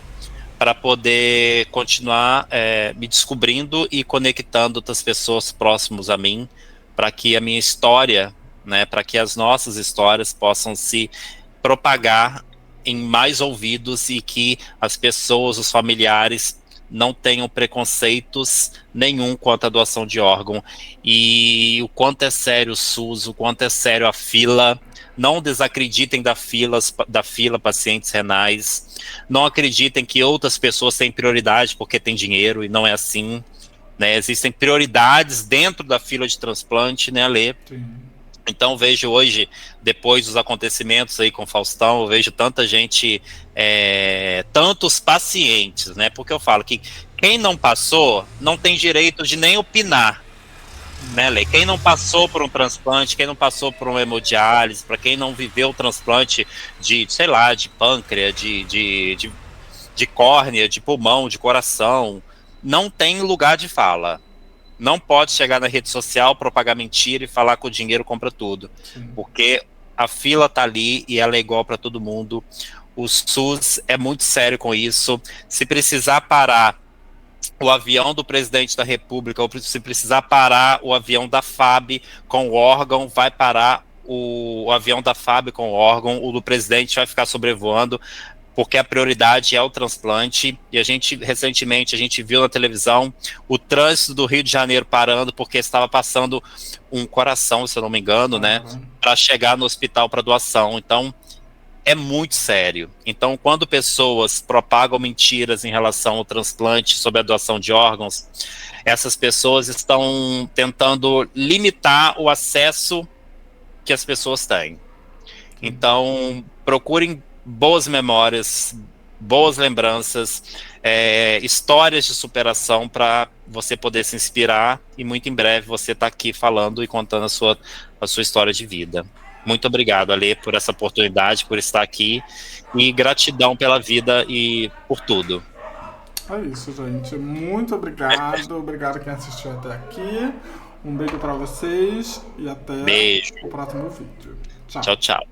para poder continuar me descobrindo e conectando outras pessoas próximas a mim, para que a minha história, né, para que as nossas histórias possam se propagar em mais ouvidos e que as pessoas, os familiares, não tenham preconceitos nenhum quanto à doação de órgão. E o quanto é sério o SUS, o quanto é sério a fila. Não desacreditem da fila pacientes renais. Não acreditem que outras pessoas têm prioridade porque têm dinheiro, e não é assim. né? Existem prioridades dentro da fila de transplante, né, Ale? Sim. Então vejo hoje, depois dos acontecimentos aí com o Faustão, eu vejo tanta gente, tantos pacientes, né? Porque eu falo que quem não passou não tem direito de nem opinar, né, Lê? Quem não passou por um transplante, quem não passou por uma hemodiálise, para quem não viveu o transplante de, sei lá, de pâncreas, de córnea, de pulmão, de coração, não tem lugar de fala. Não pode chegar na rede social, propagar mentira e falar que o dinheiro compra tudo. Sim. Porque a fila tá ali e ela é igual para todo mundo. O SUS é muito sério com isso. Se precisar parar o avião do presidente da República, ou se precisar parar o avião da FAB com o órgão, vai parar o avião da FAB com o órgão, o do presidente vai ficar sobrevoando, porque a prioridade é o transplante. E recentemente, a gente viu na televisão o trânsito do Rio de Janeiro parando, porque estava passando um coração, se eu não me engano, né, para chegar no hospital para doação. Então, é muito sério. Então, quando pessoas propagam mentiras em relação ao transplante sobre a doação de órgãos, essas pessoas estão tentando limitar o acesso que as pessoas têm. Então, procurem boas memórias, boas lembranças, histórias de superação para você poder se inspirar, e muito em breve você está aqui falando e contando a sua história de vida. Muito obrigado, Ale, por essa oportunidade, por estar aqui, e gratidão pela vida e por tudo. É isso, gente. Muito obrigado. Obrigado quem assistiu até aqui. Um beijo para vocês e até Beijo. o próximo vídeo. Tchau. Tchau, tchau.